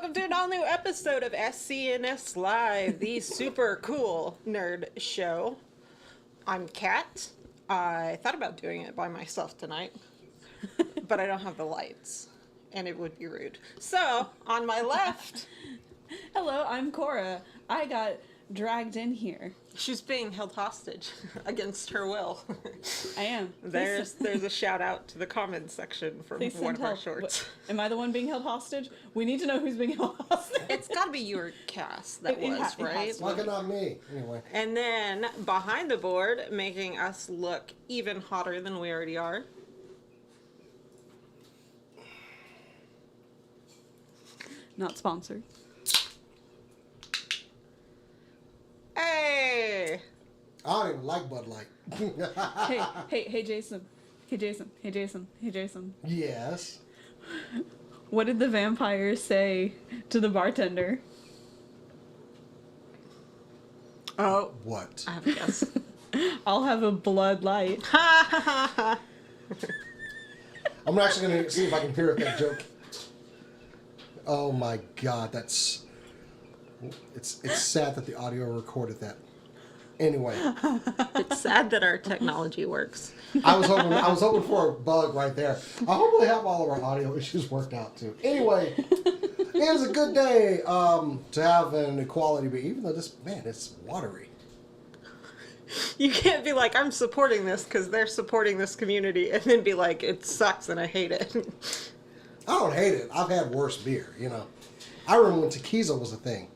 welcome to an all-new episode of SCNS Live, the super cool nerd show. I'm Kat. I thought about doing it by myself tonight, but I don't have the lights, and it would be rude. So, on my left... Hello, I'm Cora. I got dragged in here. She's being held hostage against her will. I am. There's a shout out to the comments section from one of our shorts. What, am I the one being held hostage? We need to know who's being held hostage. It's gotta be your cast that right? Why not me? Anyway. And then behind the board, making us look even hotter than we already are. Not sponsored. Hey! I don't even like Bud Light. Hey, Jason. Hey, Jason. Yes. What did the vampire say to the bartender? Oh. What? I have a guess. I'll have a Blood Light. I'm actually going to see if I can parrot that joke. Oh my god, that's... It's sad that the audio recorded that. Anyway. It's sad that our technology works. I was hoping for a bug right there. I hope they have all of our audio issues worked out too. Anyway, it is a good day to have an equality, but even though it's watery. You can't be like, I'm supporting this because they're supporting this community, and then be like, it sucks and I hate it. I don't hate it. I've had worse beer, you know. I remember when tequila was a thing.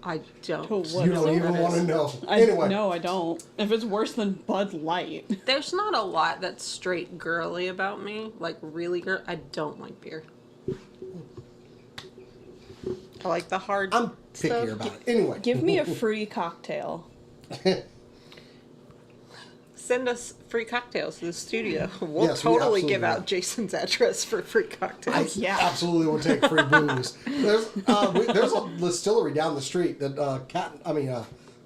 I don't. You don't even want to know. Anyway. No, I don't. If it's worse than Bud Light. There's not a lot that's straight girly about me. Like, really girl. I don't like beer. I like the hard I'm pickier stuff. about it. Anyway. Give me a free cocktail. Send us free cocktails to the studio. We'll Yes, we totally absolutely give out will. Jason's address for free cocktails. I absolutely will take free booze. There's a distillery down the street that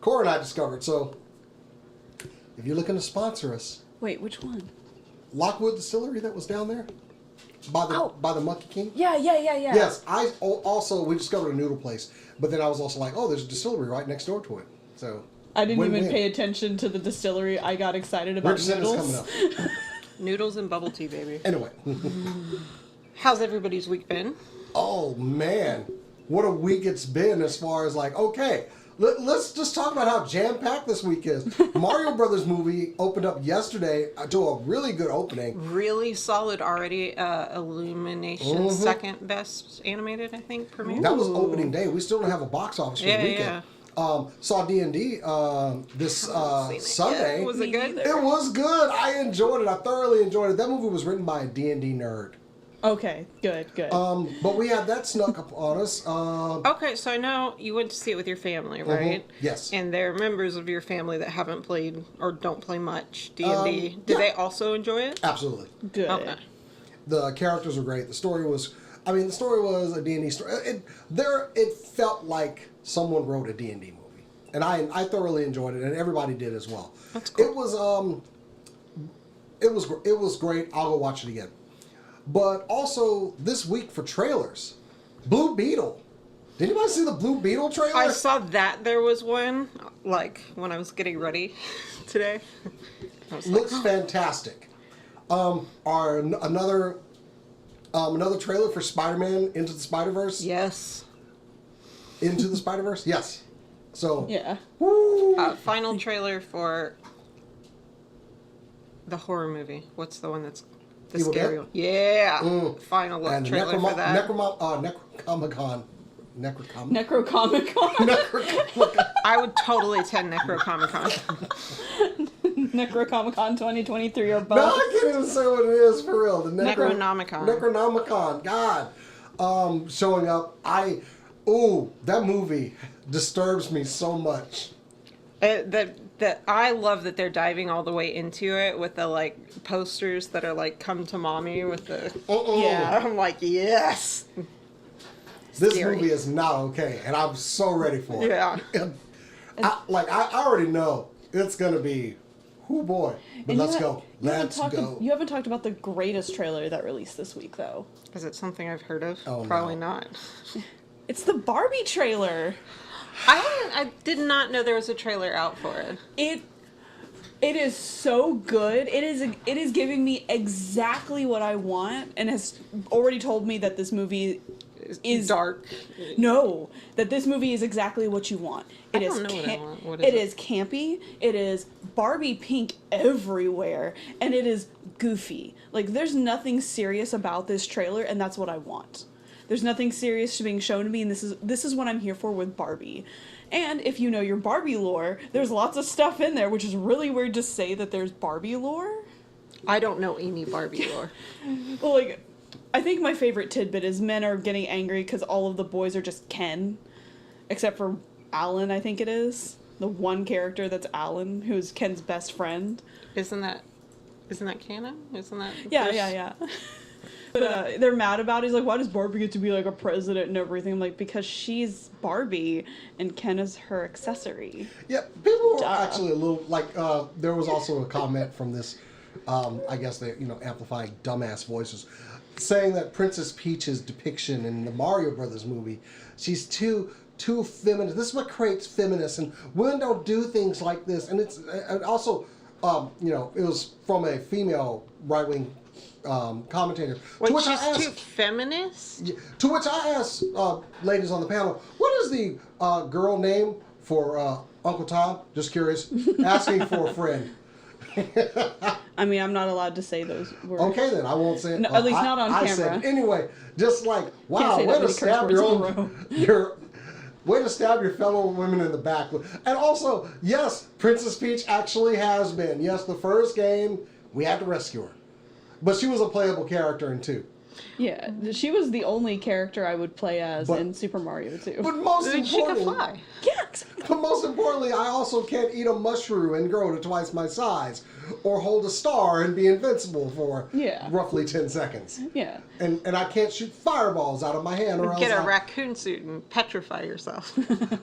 Cora and I discovered. So if you're looking to sponsor us, Wait, which one? Lockwood Distillery that was down there by the Monkey King. Yeah. Yes, we discovered a noodle place, but then I was also like, oh, there's a distillery right next door to it. So I didn't win-win. even pay attention to the distillery. I got excited about noodles. Coming up. Noodles and bubble tea, baby. Anyway. How's everybody's week been? Oh, man. What a week it's been as far as like, okay, let's just talk about how jam-packed this week is. Mario Brothers movie opened up yesterday to a really good opening. Really solid already. Illumination, second best animated, I think, premiere. That was opening day. We still don't have a box office for the weekend. Yeah. Saw D&D this Sunday. Was it good? It was good. I enjoyed it. I thoroughly enjoyed it. That movie was written by a D&D nerd. Okay, good. But we had that snuck up on us. Okay, so I know you went to see it with your family, right? Yes. And there are members of your family that haven't played or don't play much D&D. Did yeah. they also enjoy it? Absolutely. Good. Okay. The characters were great. The story was a D&D story. It felt like someone wrote a D&D movie. And I thoroughly enjoyed it, and everybody did as well. That's cool. It was great. I'll go watch it again. But also this week for trailers, Blue Beetle. Did anybody see the Blue Beetle trailer? I saw that there was one, like, when I was getting ready today. I was Looks like, fantastic. Another trailer for Spider-Man Into the Spider-Verse? yes. Into the Spider-Verse? Yes. So, Yeah. woo! Final trailer for the horror movie. What's the one that's the Evil scary Dead? one? Yeah. Final And trailer for that. Necronomicon. Necrocomic-Con. I would totally attend Necronomicon. Necrocomic-Con 2023 or both. No, I can't even say what it is for real. The Necronomicon. Necronomicon. God. Showing up. That movie disturbs me so much. I love that they're diving all the way into it with the like posters that are like "Come to Mommy" with the Yeah. I'm like, yes. This Scary. movie is not okay, and I'm so ready for it. Yeah. I already know it's gonna be, oh boy. But And let's go. Let's go. You haven't talked about the greatest trailer that released this week, though. Is it something I've heard of? Oh, Probably no. not. It's the Barbie trailer. I did not know there was a trailer out for it. It is so good. It is giving me exactly what I want, and has already told me that this movie is dark. No, that this movie is exactly what you want. I don't know what I want. What is it? It is campy. It is Barbie pink everywhere, and it is goofy. Like, there's nothing serious about this trailer, and that's what I want. There's nothing serious being shown to me, and this is what I'm here for with Barbie. And if you know your Barbie lore, there's lots of stuff in there, which is really weird to say that there's Barbie lore. I don't know any Barbie lore. Well, like, I think my favorite tidbit is men are getting angry because all of the boys are just Ken, except for Alan, I think it is. The one character that's Alan, who's Ken's best friend. Isn't that canon? Isn't that... Yeah. But they're mad about it. He's like, why does Barbie get to be like a president and everything? I'm like, because she's Barbie and Ken is her accessory. Yeah, people were actually a little, like, there was also a comment from this, I guess they, amplifying dumbass voices, saying that Princess Peach's depiction in the Mario Brothers movie, she's too feminist. This is what creates feminists, and women don't do things like this. And it's, and also, it was from a female right-wing commentator. Wait, to which she's I asked, too feminist? To which I asked ladies on the panel, what is the girl name for Uncle Tom? Just curious. Asking for a friend. I mean, I'm not allowed to say those words. Okay, then I won't say it. No, at least not on I camera. said it. Anyway, just like, wow, say way that to many curse stab words way to stab your fellow women in the back. And also, yes, Princess Peach actually has been. Yes, the first game, we had to rescue her. But she was a playable character in 2. Yeah, she was the only character I would play as in Super Mario 2. But most She could importantly, fly. Yeah, exactly. but most importantly, I also can't eat a mushroom and grow to twice my size, or hold a star and be invincible for roughly 10 seconds. Yeah. And I can't shoot fireballs out of my hand, or else Get a raccoon suit and petrify yourself.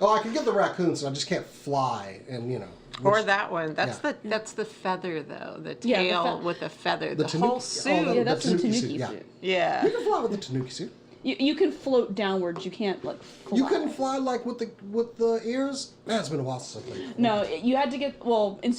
Oh, I can get the raccoon suit. I just can't fly, and Or that one. That's yeah. that's the feather though. The Yeah, tail with the feather. The Tanuki- whole suit. oh, Yeah, that's the Tanuki Tanuki suit, suit. Yeah. You can fly with the Tanuki suit. You can float downwards. You can't like fly. You couldn't fly like with the ears. Man, it's been a while since I played. No, you had to get in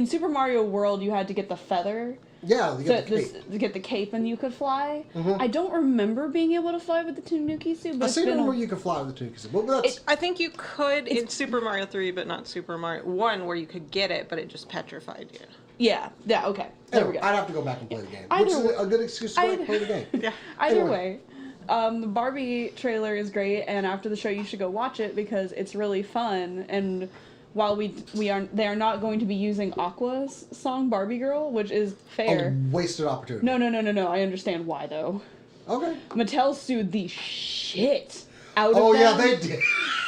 Super Mario World. You had to get the feather. Yeah, you get the cape. To get the cape, and you could fly. Mm-hmm. I don't remember being able to fly with the Tanuki suit. But I seem to remember you could fly with the Tanuki suit. But that's I think you could in Super Mario 3, but not Super Mario 1, where you could get it, but it just petrified you. Yeah, okay. There anyway, we go. I'd have to go back and play the game, Either which is way- a good excuse to go back and play the game. Yeah. Either Anyway. way, the Barbie trailer is great, and after the show, you should go watch it because it's really fun. And while they are not going to be using Aqua's song "Barbie Girl," which is fair. A wasted opportunity. No. I understand why though. Okay. Mattel sued the shit out of Oh them. yeah, they did.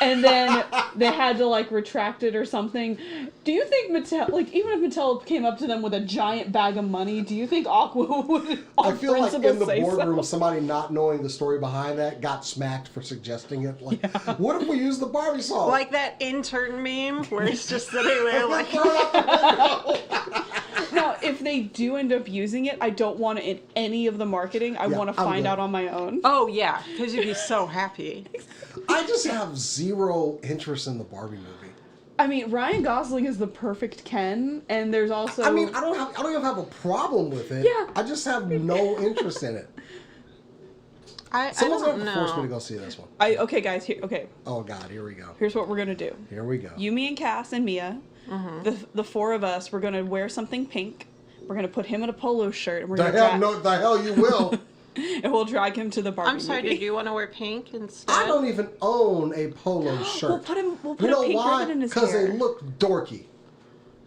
And then they had to like retract it or something. Do you think Mattel, like even if Mattel came up to them with a giant bag of money, do you think Aqua would I on feel like principle in the say boardroom, so? somebody not knowing the story behind that got smacked for suggesting it. Like, what if we use the Barbie song? Like that intern meme where it's just sitting there like. Now, if they do end up using it, I don't want it in any of the marketing. I want to I'm find good. out on my own. Oh yeah, because you'd be so happy. I just have zero interest in the Barbie movie. I mean, Ryan Gosling is the perfect Ken, and there's also. I mean, I don't even have a problem with it. Yeah. I just have no interest in it. Someone's don't going to force me know. to go see this one. Okay, guys. Okay. Oh God, here we go. Here's what we're gonna do. Here we go. You, me, and Cass and Mia, the 4 of us, we're gonna wear something pink. We're gonna put him in a polo shirt, and we're The gonna hell you will. and we'll drag him to the Barbie I'm sorry. movie. Did you want to wear pink instead? I don't even own a polo shirt. We'll put you a know pink why? ribbon in his Because hair. they look dorky.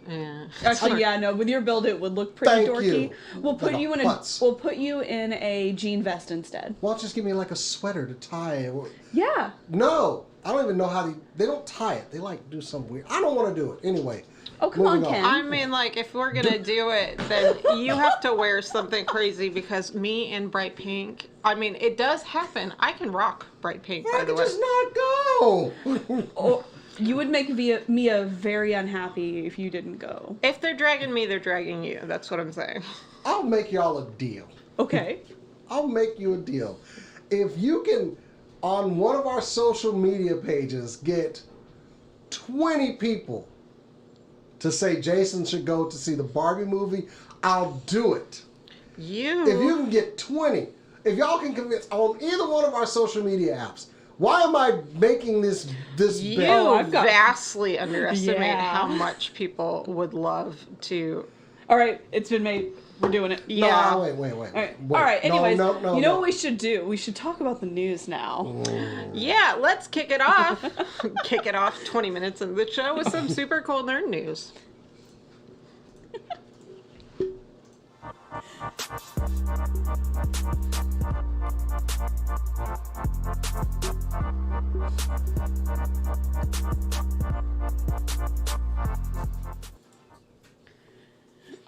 Yeah. Actually, yeah, no. With your build, it would look pretty Thank dorky. you. We'll put Like you a in a putz. we'll put you in a jean vest instead. Why don't you just give me like a sweater to tie it? Yeah. No, I don't even know how they don't tie it. They like do some weird. I don't want to do it anyway. Oh, come on, Moving Ken. I mean, like, if we're gonna do it, then you have to wear something crazy because me in bright pink. I mean, it does happen. I can rock bright pink, I by the could way. just not go. Oh, you would make Mia very unhappy if you didn't go. If they're dragging me, they're dragging you. That's what I'm saying. I'll make y'all a deal. Okay. I'll make you a deal. If you can on one of our social media pages get 20 people to say Jason should go to see the Barbie movie, I'll do it. If you can get 20, if y'all can convince on either one of our social media apps, why am I making this You bet? vastly underestimate Yeah. how much people would love to. All right, it's been made. We're doing it. Yeah. No, wait. All right. Anyways, No, you know what we should do? We should talk about the news now. Yeah, let's kick it off. Kick it off 20 minutes into the show with some super cool nerd news.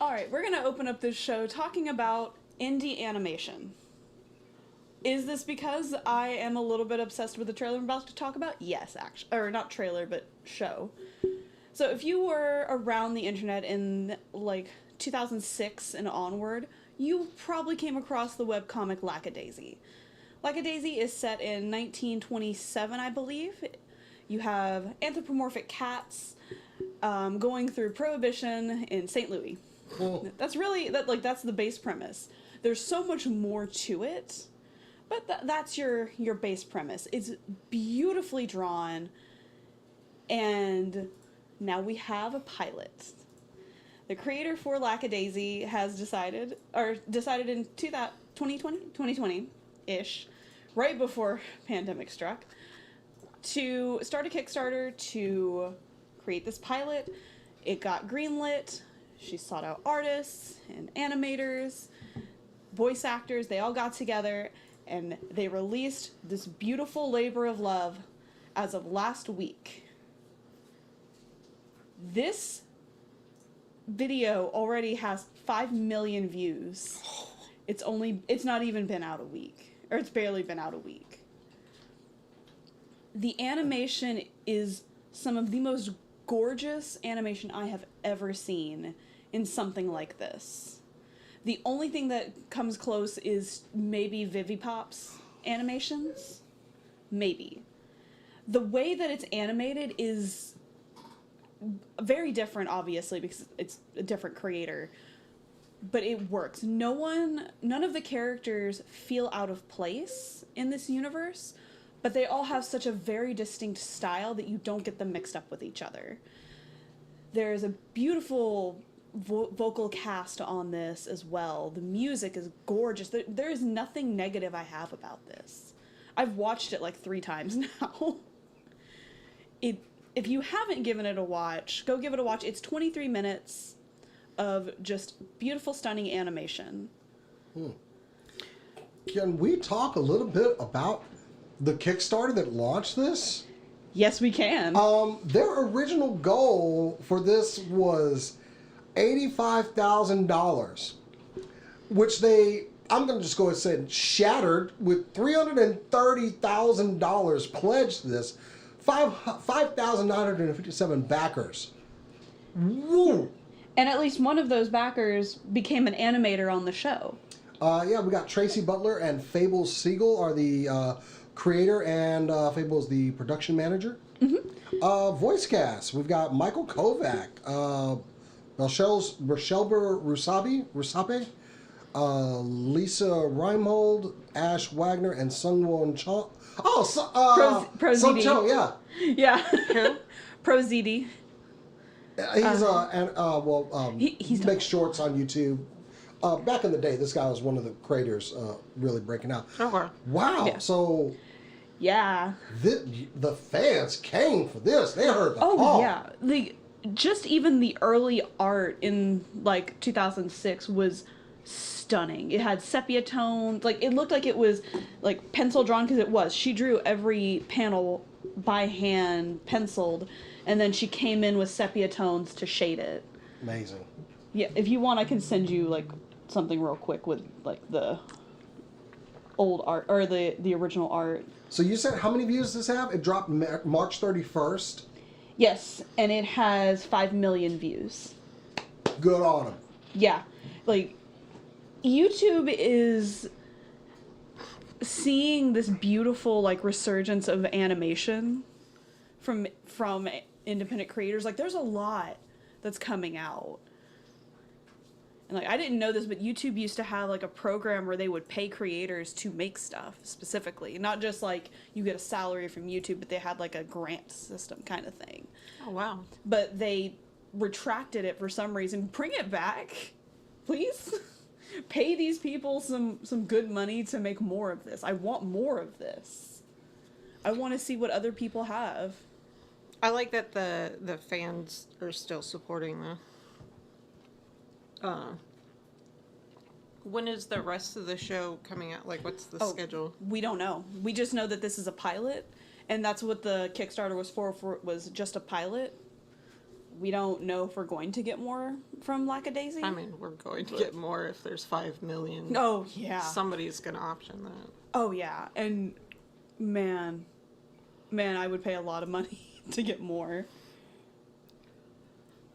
All right, we're gonna open up this show talking about indie animation. Is this because I am a little bit obsessed with the trailer I'm about to talk about? Yes, actually. Or not trailer, but show. So if you were around the internet in like 2006 and onward, you probably came across the webcomic Lackadaisy. Lackadaisy is set in 1927, I believe. You have anthropomorphic cats going through Prohibition in St. Louis. That's really, that's the base premise. There's so much more to it. But that's your base premise. It's beautifully drawn, and now we have a pilot. The creator for Lackadaisy has decided in 2020-ish, right before pandemic struck, to start a Kickstarter to create this pilot. It got greenlit. She sought out artists and animators, voice actors. They all got together, and they released this beautiful labor of love as of last week. This video already has 5 million views. It's not even been out a week, or it's barely been out a week. The animation is some of the most gorgeous animation I have ever seen in something like this. The only thing that comes close is maybe Vivipop's animations. Maybe. The way that it's animated is very different, obviously, because it's a different creator. But it works. None of the characters feel out of place in this universe, but they all have such a very distinct style that you don't get them mixed up with each other. There's a beautiful vocal cast on this as well. The music is gorgeous. There is nothing negative I have about this. I've watched it like 3 times now. If you haven't given it a watch, go give it a watch. It's 23 minutes of just beautiful, stunning animation. Can we talk a little bit about the Kickstarter that launched this? Yes, we can. Their original goal for this was $85,000, which I'm going to just go ahead and say shattered with $330,000 pledged to this, 5,957 backers. Woo! And at least one of those backers became an animator on the show. Yeah, we got Tracy Butler and Fable Siegel are the creator, and Fable is the production manager. Mm-hmm. Voice cast, we've got Michael Kovac, Rochelle Rusabe, Lisa Reimold, Ash Wagner, and Sungwon Cho. Sung Cho, yeah. Yeah. ProZD. He makes shorts on YouTube. Back in the day, this guy was one of the creators really breaking out. Okay. Wow. Yeah. So Yeah. the fans came for this. They heard the Oh, call. yeah. Just even the early art in, like, 2006 was stunning. It had sepia tones. Like, it looked like it was, like, pencil drawn, because it was. She drew every panel by hand, penciled, and then she came in with sepia tones to shade it. Amazing. Yeah, if you want, I can send you, like, something real quick with, like, the old art, or the original art. So you said how many views does this have? It dropped March 31st. Yes, and it has 5 million views. Good on him. Yeah, like, YouTube is seeing this beautiful like resurgence of animation from independent creators, like there's a lot that's coming out. And like I didn't know this, but YouTube used to have like a program where they would pay creators to make stuff specifically, not just like you get a salary from YouTube, but they had like a grant system kind of thing. Oh wow. But they retracted it for some reason. Bring it back, please. Pay these people some good money to make more of this. I want more of this. I want to see what other people have. I like that the fans are still supporting the. When is the rest of the show coming out? Like, what's the schedule? We don't know. We just know that this is a pilot, and that's what the Kickstarter was for was just a pilot. We don't know if we're going to get more from Lackadaisy. I mean, we're going to get more if there's 5 million. Oh, yeah. Somebody's going to option that. Oh, yeah. And, man, I would pay a lot of money to get more.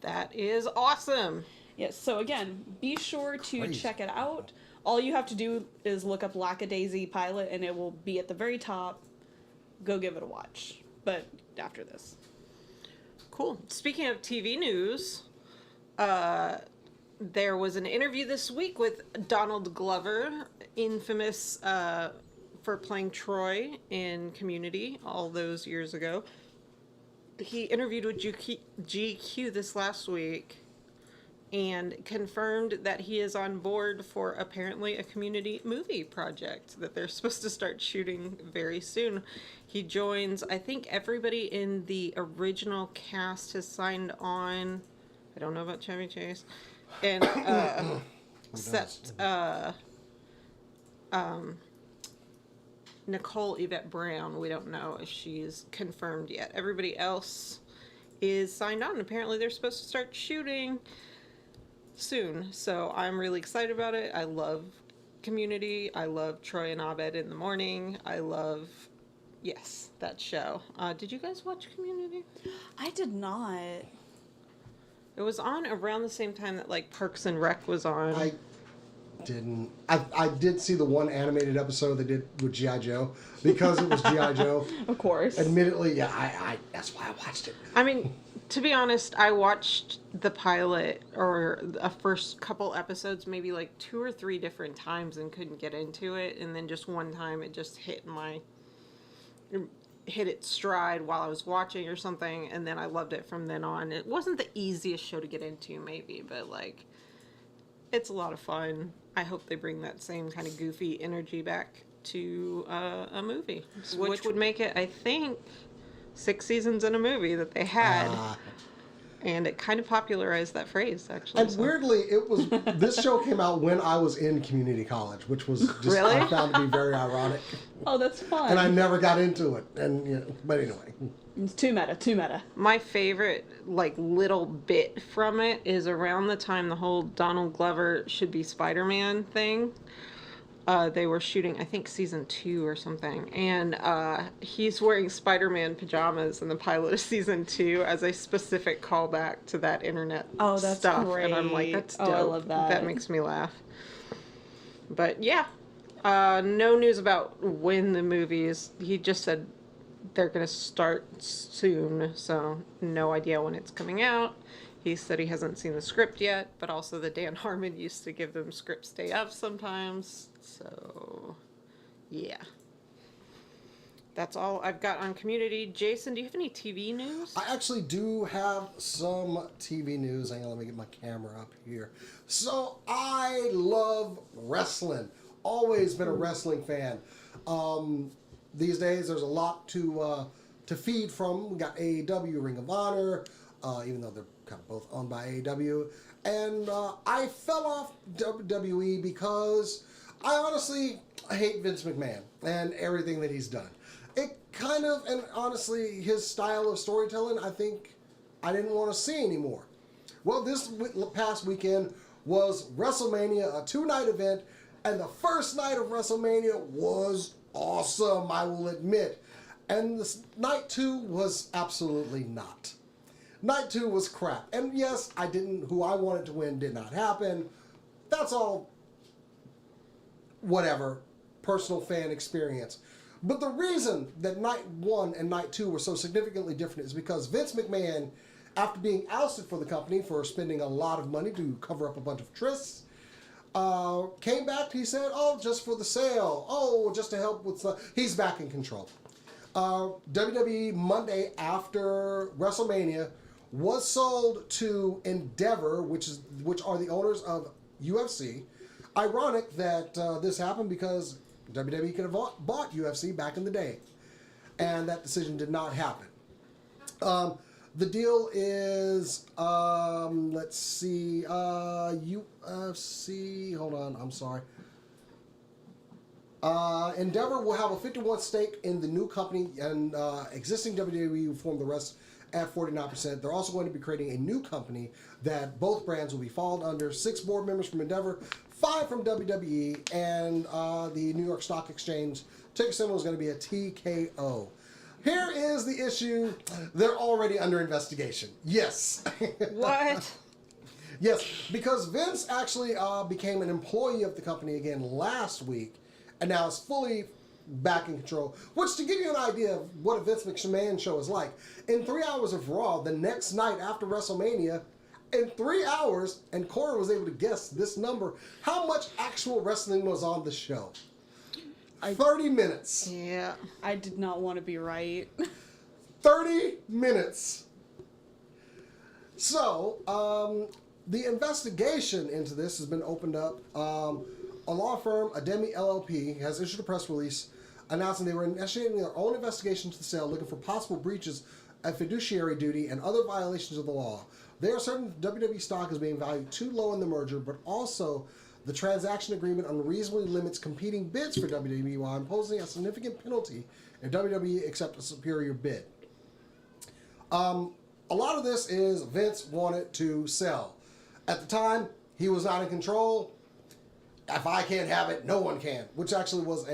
That is awesome. Yes, so again, be sure to Crazy. check it out. All you have to do is look up Lackadaisy pilot, and it will be at the very top. Go give it a watch. But after this. Cool. Speaking of TV news, there was an interview this week with Donald Glover, infamous for playing Troy in Community all those years ago. He interviewed with GQ this last week and confirmed that he is on board for apparently a Community movie project that they're supposed to start shooting very soon. He joins, I think everybody in the original cast has signed on. I don't know about Chevy Chase. And except Nicole Yvette Brown, we don't know if she's confirmed yet. Everybody else is signed on. Apparently they're supposed to start shooting soon, so I'm really excited about it. I love Community. I love Troy and Abed in the morning. I love, yes, that show. Did you guys watch Community? I did not. It was on around the same time that like Parks and Rec was on. I didn't. I did see the one animated episode they did with G.I. Joe because it was G.I. Joe. Of course. Admittedly, yeah, I that's why I watched it. I mean, to be honest, I watched the pilot or the first couple episodes maybe like 2 or 3 different times and couldn't get into it, and then just one time it just hit its stride while I was watching or something, and then I loved it from then on. It wasn't the easiest show to get into maybe, but like it's a lot of fun. I hope they bring that same kind of goofy energy back to a movie, which would make it, I think, 6 seasons in a movie that they had. And it kind of popularized that phrase, actually. And weirdly, it was this show came out when I was in community college, which was just Really? I found to be very ironic. Oh, that's fun. And I never got into it. And you know, but anyway, It's too meta. My favorite, like, little bit from it is around the time the whole Donald Glover should be Spider-Man thing. They were shooting, I think, season 2 or something, and he's wearing Spider-Man pajamas in the pilot of season 2 as a specific callback to that internet stuff. Great. And I'm like, that's dope. Oh, I love that. That makes me laugh. But yeah, no news about when the movie is. He just said they're going to start soon, so no idea when it's coming out. He said he hasn't seen the script yet, but also that Dan Harmon used to give them scripts day of sometimes. So, yeah. That's all I've got on Community. Jason, do you have any TV news? I actually do have some TV news. Hang on, let me get my camera up here. So, I love wrestling. Always been a wrestling fan. These days, there's a lot to feed from. We got AEW, Ring of Honor, even though they're kind of both owned by AEW. And I fell off WWE because I honestly hate Vince McMahon and everything that he's done. It kind of, and honestly, his style of storytelling, I think I didn't want to see anymore. Well, this past weekend was WrestleMania, a 2-night event, and the first night of WrestleMania was awesome, I will admit. And night 2 was absolutely not. Night 2 was crap. And yes, who I wanted to win did not happen. That's all, whatever, personal fan experience. But the reason that night 1 and night 2 were so significantly different is because Vince McMahon, after being ousted for the company for spending a lot of money to cover up a bunch of trysts, came back. He said, "Oh, just for the sale. Oh, just to help with." He's back in control. WWE Monday after WrestleMania was sold to Endeavor, which are the owners of UFC. Ironic that this happened because WWE could have bought UFC back in the day, and that decision did not happen. The deal is, let's see, UFC. Hold on, I'm sorry. Endeavor will have a 51 stake in the new company, and existing WWE will form the rest at 49%. They're also going to be creating a new company that both brands will be followed under. 6 board members from Endeavor, 5 from WWE, and the New York Stock Exchange ticker symbol is going to be a TKO. Here is the issue. They're already under investigation. Yes. What? Yes, because Vince actually became an employee of the company again last week, and now is fully back in control. Which, to give you an idea of what a Vince McMahon show is like, in 3 hours of Raw, the next night after WrestleMania, in 3 hours, and Cora was able to guess this number, how much actual wrestling was on the show. 30 minutes. Yeah. I did not want to be right. 30 minutes. So, the investigation into this has been opened up. A law firm, Ademi LLP, has issued a press release announcing they were initiating their own investigation into the sale, looking for possible breaches of fiduciary duty and other violations of the law. They are certain WWE stock is being valued too low in the merger, but also the transaction agreement unreasonably limits competing bids for WWE while imposing a significant penalty if WWE accepts a superior bid. A lot of this is Vince wanted to sell. At the time, he was not in control. If I can't have it, no one can. Which actually was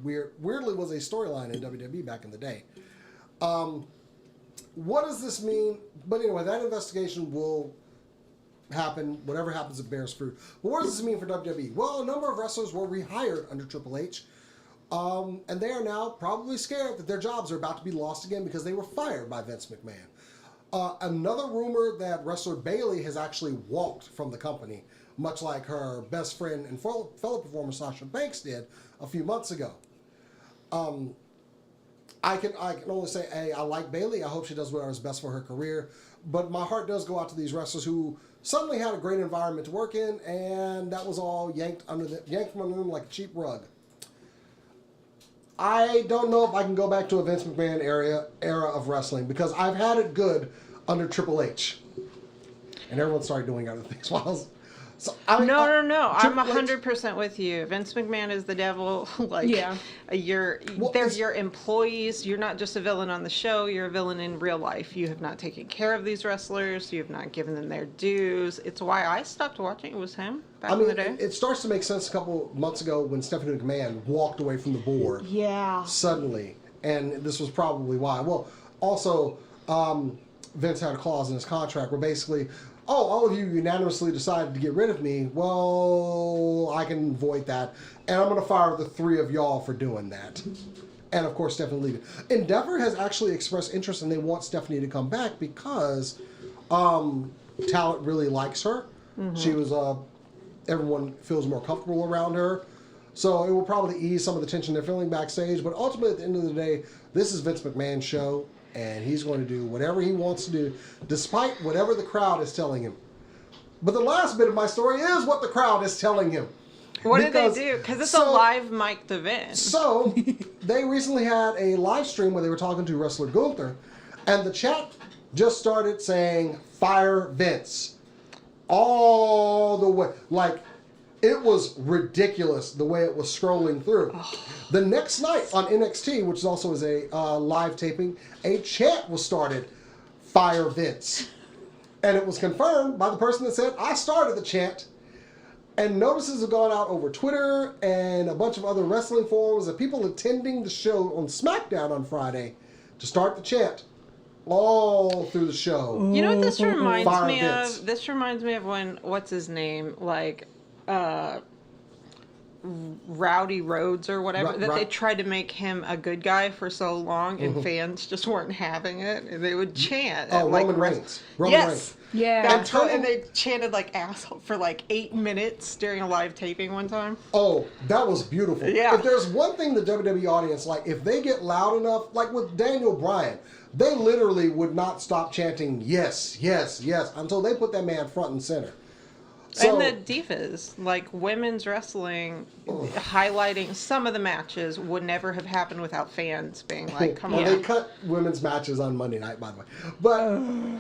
weirdly was a storyline in WWE back in the day. What does this mean? But anyway, that investigation will happen. Whatever happens, it bears fruit. But what does this mean for WWE? Well, a number of wrestlers were rehired under Triple H. And they are now probably scared that their jobs are about to be lost again because they were fired by Vince McMahon. Another rumor that wrestler Bayley has actually walked from the company, much like her best friend and fellow performer Sasha Banks did a few months ago. I can only say, hey, I like Bayley. I hope she does whatever is best for her career. But my heart does go out to these wrestlers who suddenly had a great environment to work in, and that was all yanked from under them like a cheap rug. I don't know if I can go back to a Vince McMahon era of wrestling because I've had it good under Triple H, and everyone started doing other things while. No. I'm 100% with you. Vince McMahon is the devil. They're your employees. You're not just a villain on the show. You're a villain in real life. You have not taken care of these wrestlers. You have not given them their dues. It's why I stopped watching. It was him back in the day. It starts to make sense a couple months ago when Stephanie McMahon walked away from the board. Yeah. Suddenly, and this was probably why. Well, also, Vince had a clause in his contract where basically, all of you unanimously decided to get rid of me. Well, I can void that. And I'm going to fire the 3 of y'all for doing that. And, of course, Stephanie leaving. Endeavor has actually expressed interest and they want Stephanie to come back because talent really likes her. Mm-hmm. She was, everyone feels more comfortable around her. So it will probably ease some of the tension they're feeling backstage. But ultimately, at the end of the day, this is Vince McMahon's show. And he's going to do whatever he wants to do, despite whatever the crowd is telling him. But the last bit of my story is what the crowd is telling him. What did they do? Because it's a live mic'd event. So, they recently had a live stream where they were talking to wrestler Gunther, and the chat just started saying, "Fire Vince." All the way. Like, it was ridiculous the way it was scrolling through. The next night on NXT, which also is a live taping, a chant was started, "Fire Vince." And it was confirmed by the person that said, "I started the chant." And notices have gone out over Twitter and a bunch of other wrestling forums of people attending the show on SmackDown on Friday to start the chant all through the show. You know what this reminds Fire me Vince. of? This reminds me of when, what's his name? Rowdy Rhodes or whatever, that they right. tried to make him a good guy for so long, and fans just weren't having it, and they would chant. Oh, at, like, Roman Reigns. Yes. Yeah. That's And what, and they chanted like asshole for like 8 minutes during a live taping one time. Oh, that was beautiful. Yeah. If there's one thing the WWE audience, like, if they get loud enough, like with Daniel Bryan, they literally would not stop chanting yes, yes, yes until they put that man front and center. So, And the divas, like women's wrestling, highlighting some of the matches would never have happened without fans being like, come well, on. they cut women's matches on Monday night, by the way. But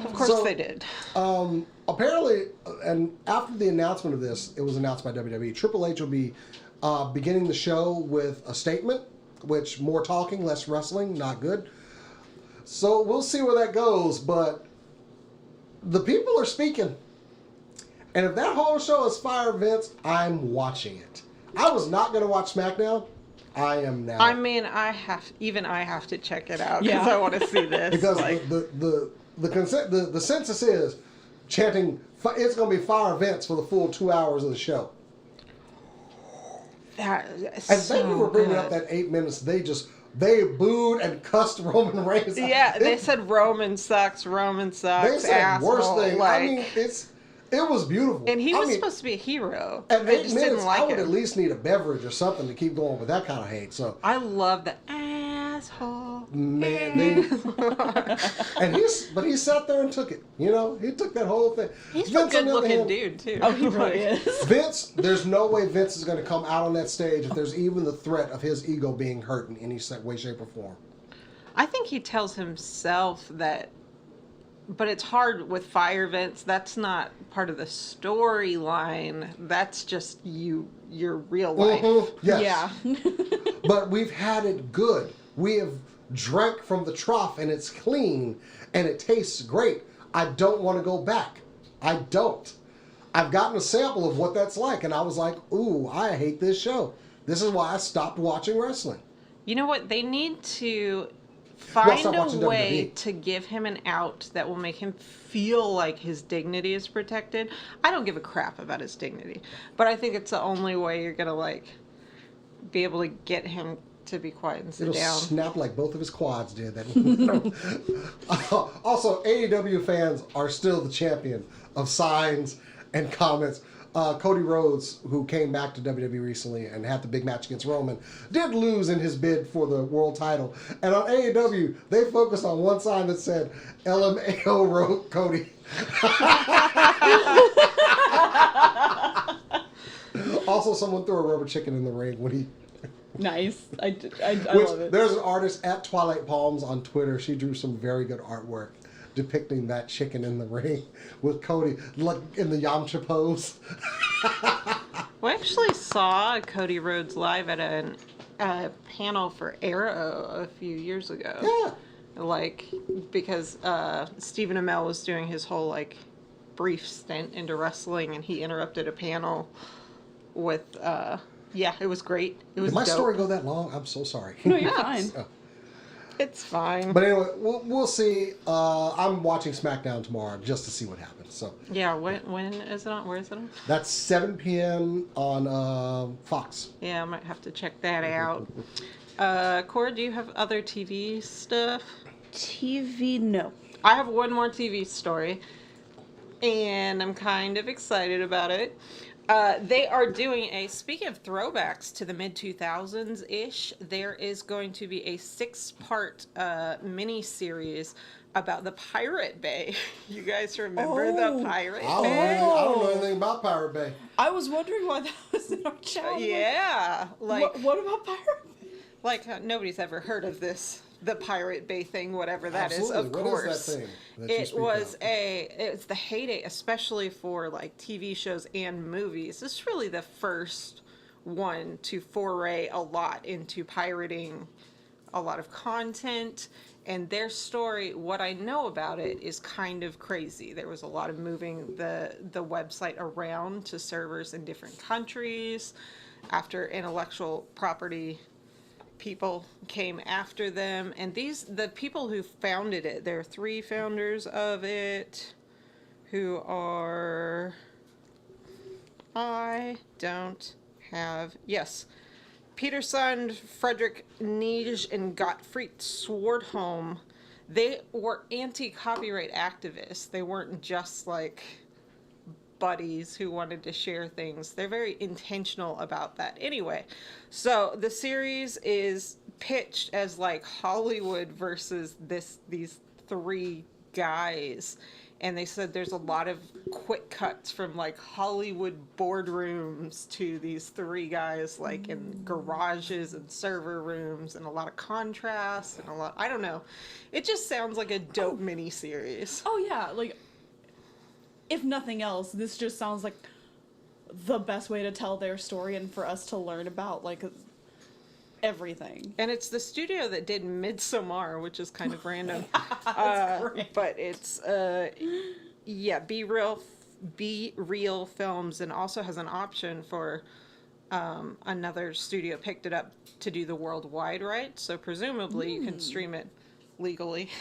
Of course they did. apparently, and after the announcement of this, it was announced by WWE. Triple H will be beginning the show with a statement, which more talking, less wrestling, not good. So we'll see where that goes. But the people are speaking. And if that whole show is fire, Vince, I'm watching it. I was not going to watch SmackDown. I am now. I mean, I have to check it out because Yeah. I want to see this. Because like, the census is chanting, it's going to be fire Vince for the full 2 hours of the show. that And thank you for bringing up that 8 minutes. They booed and cussed Roman Reigns. Yeah, they said Roman sucks, They said asshole. worse things. Like, I mean, it was beautiful. and he I was mean, supposed to be a hero. At They 8 just minutes, didn't like I would him. at least need a beverage or something to keep going with that kind of hate. So, I love the asshole. man, but he sat there and took it. You know, he took that whole thing. He's a Vince, on good the other looking hand, dude too. Oh, he really is. Vince, there's no way Vince is going to come out on that stage if there's even the threat of his ego being hurt in any way, shape, or form. I think he tells himself that, but it's hard with Fire Vince. That's not part of the storyline. That's just your real life. Yes. Yeah. But we've had it good. We have drank from the trough and it's clean and it tastes great. I don't want to go back. I don't. I've gotten a sample of what that's like and I was like, ooh, I hate this show. This is why I stopped watching wrestling. You know what? They need to Well, find stop a watching way WWE. to give him an out that will make him feel like his dignity is protected. I don't give a crap about his dignity, but I think it's the only way you're gonna like be able to get him to be quiet and sit It'll down. snap like both of his quads did. That also, AEW fans are still the champion of signs and comments. Cody Rhodes, who came back to WWE recently and had the big match against Roman, did lose in his bid for the world title. And on AEW, they focused on one sign that said, LMAO wrote Cody. Also, someone threw a rubber chicken in the ring when he... Nice. I Which, love it. there's an artist at Twilight Palms on Twitter. She drew some very good artwork depicting that chicken in the ring with Cody like in the Yamcha pose. We actually saw Cody Rhodes live at a panel for Arrow a few years ago. Yeah. Like, because Stephen Amell was doing his whole, like, brief stint into wrestling, and he interrupted a panel with, yeah, it was great. It was Did my dope. story go that long? I'm so sorry. No, you're fine. It's fine. But anyway, we'll see. I'm watching SmackDown tomorrow just to see what happens. So Yeah, when is it on? Where is it on? that's 7 p.m. on Fox. Yeah, I might have to check that out. Cora, do you have other TV stuff? TV, no. I have one more TV story, and I'm kind of excited about it. They are doing speaking of throwbacks to the mid-2000s-ish, there is going to be a 6-part mini-series about the Pirate Bay. You guys remember the Pirate Bay? I don't know anything about Pirate Bay. I was wondering why that was in our chat. Yeah, like, What about Pirate? nobody's ever heard of this. The Pirate Bay thing, whatever that is, Absolutely. of What course. is that thing that you It speak was of? it's the heyday, especially for like TV shows and movies. This is really the first one to foray a lot into pirating a lot of content. And their story, what I know about it, is kind of crazy. There was a lot of moving the website around to servers in different countries after intellectual property people came after them, and the people who founded it, there are 3 founders of it who are, I don't have, yes, Peterson, Frederick Nige, and Gottfried Swordholm. They were anti-copyright activists. They weren't just like buddies who wanted to share things. They're very intentional about that. Anyway, so the series is pitched as like Hollywood versus these three guys. And they said there's a lot of quick cuts from like Hollywood boardrooms to these three guys like in garages and server rooms, and a lot of contrast and a lot, I don't know. It just sounds like a dope miniseries. Oh yeah, like if nothing else, this just sounds like the best way to tell their story and for us to learn about like everything. And it's the studio that did Midsommar, which is kind of random. That's great. But it's Be Real Films, and also has an option for another studio picked it up to do the worldwide rights. So presumably you can stream it legally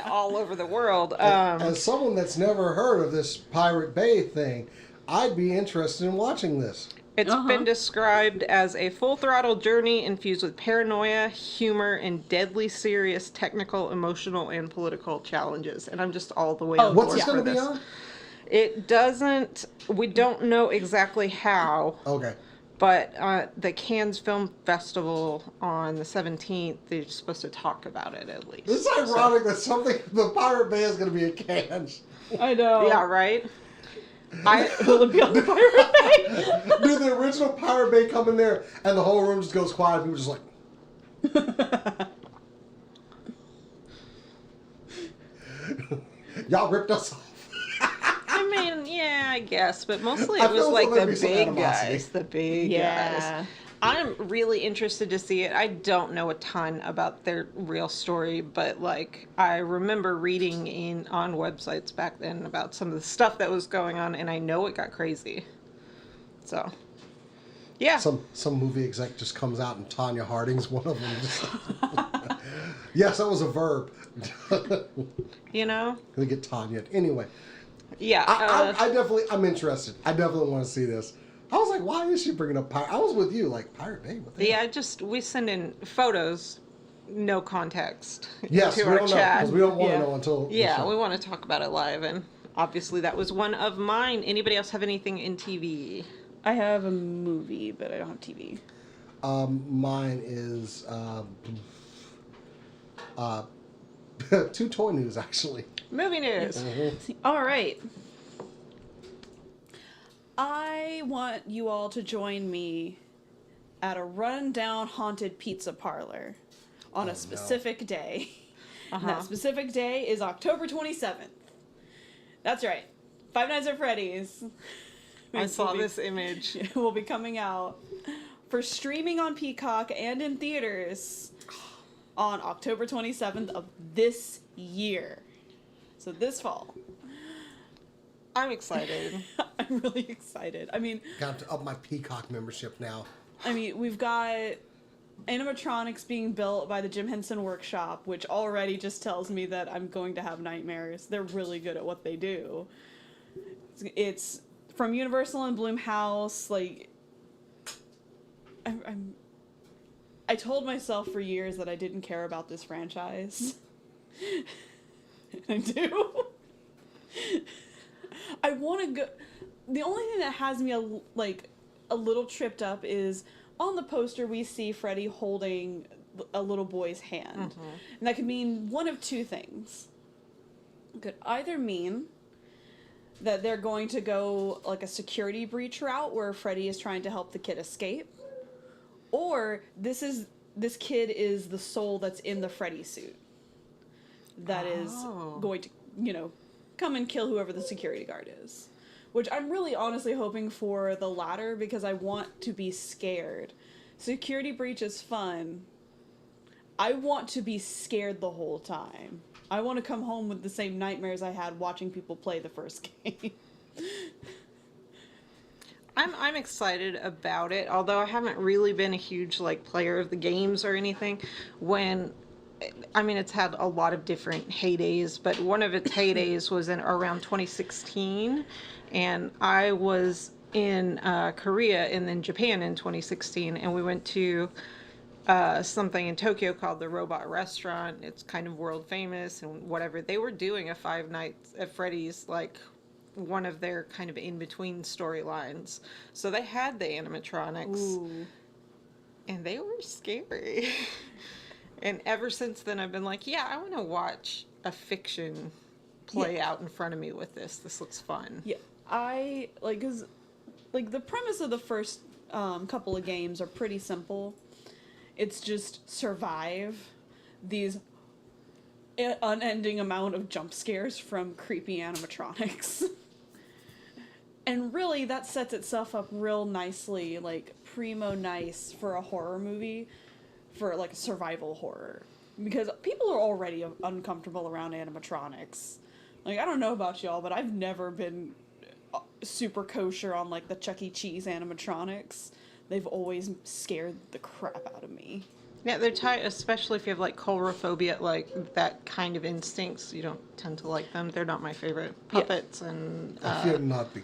all over the world. As someone that's never heard of this Pirate Bay thing, I'd be interested in watching this. It's been described as a full-throttle journey infused with paranoia, humor, and deadly serious technical, emotional, and political challenges. And I'm just all the way on board What's this for going to be this. on? It doesn't... We don't know exactly how. Okay. But the Cannes Film Festival on the 17th, they're supposed to talk about it at least. It's ironic that something, the Pirate Bay is going to be at Cannes. I know. Yeah, right? Will it be on the Pirate Bay? Dude, the original Pirate Bay come in there and the whole room just goes quiet. People just like... Y'all ripped us off. I mean, yeah, I guess, but mostly I it was feel like there'll the be some big animosity. guys. The big guys. I'm really interested to see it. I don't know a ton about their real story, but like I remember reading on websites back then about some of the stuff that was going on, and I know it got crazy. So, yeah. Some movie exec just comes out and Tanya Harding's one of them. Just... Yes, that was a verb. You know? Gonna get Tanya. Anyway. Yeah. I'm interested. I definitely want to see this. I was like, why is she bringing up Pirate? I was with you, like, Pirate Bay? What the hell? we send in photos, no context, Yes, to we our don't know, chat. because we don't want to know until the Yeah, show. we want to talk about it live, and obviously that was one of mine. Anybody else have anything in TV? I have a movie, but I don't have TV. Mine is two toy news, actually. Movie news. All right. I want you all to join me at a rundown haunted pizza parlor on a specific day. And that specific day is October 27th. That's right. Five Nights at Freddy's. I saw this image. Will be coming out for streaming on Peacock and in theaters on October 27th of this year. So this fall. I'm excited. I'm really excited. I mean, Got to up my Peacock membership now. We've got animatronics being built by the Jim Henson Workshop, which already just tells me that I'm going to have nightmares. They're really good at what they do. It's from Universal and Blumhouse. Like, I told myself for years that I didn't care about this franchise. I do. I want to go. The only thing that has me a little tripped up is on the poster we see Freddy holding a little boy's hand, and that could mean one of two things. It could either mean that they're going to go like a security breach route where Freddy is trying to help the kid escape, or this kid is the soul that's in the Freddy suit that is going to, come and kill whoever the security guard is. Which I'm really honestly hoping for the latter, because I want to be scared. Security breach is fun. I want to be scared the whole time. I want to come home with the same nightmares I had watching people play the first game. I'm excited about it, although I haven't really been a huge player of the games or anything. It's had a lot of different heydays, but one of its heydays was in around 2016, and I was in Korea and then Japan in 2016, and we went to something in Tokyo called the Robot Restaurant. It's kind of world famous and whatever. They were doing a Five Nights at Freddy's, like one of their kind of in between storylines. So they had the animatronics. Ooh. And they were scary. And ever since then, I've been like, yeah, I want to watch a fiction play out in front of me with this. This looks fun. Yeah, I like, cause like the premise of the first couple of games are pretty simple. It's just survive these unending amount of jump scares from creepy animatronics. And really, that sets itself up real nicely, like primo nice for a horror movie, for like a survival horror. Because people are already uncomfortable around animatronics. Like, I don't know about y'all, but I've never been super kosher on like the Chuck E. Cheese animatronics. They've always scared the crap out of me. Yeah, they're tight, especially if you have like coulrophobia, like that kind of instincts. You don't tend to like them. They're not my favorite puppets. And I fear not be.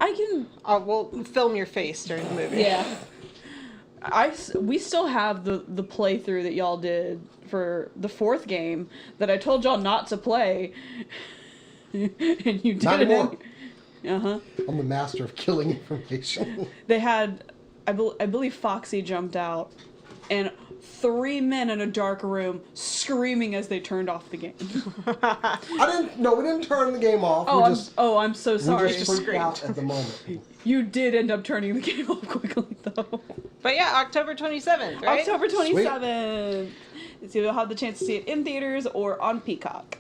I can. we'll film your face during the movie. Yeah. We still have the playthrough that y'all did for the fourth game that I told y'all not to play, and you did Not it. anymore. Uh-huh. I'm the master of killing information. They had, I believe Foxy jumped out, and 3 men in a dark room screaming as they turned off the game. We didn't turn the game off. I'm so sorry. We just freaked out at the moment. You did end up turning the game off quickly, though. But yeah, October 27th, right? October 27th. So you'll have the chance to see it in theaters or on Peacock.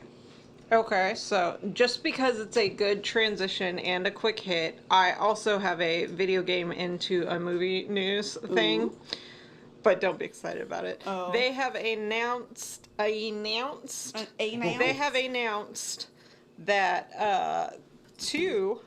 Okay, so just because it's a good transition and a quick hit, I also have a video game into a movie news thing. Ooh. But don't be excited about it. Oh. They have announced that 2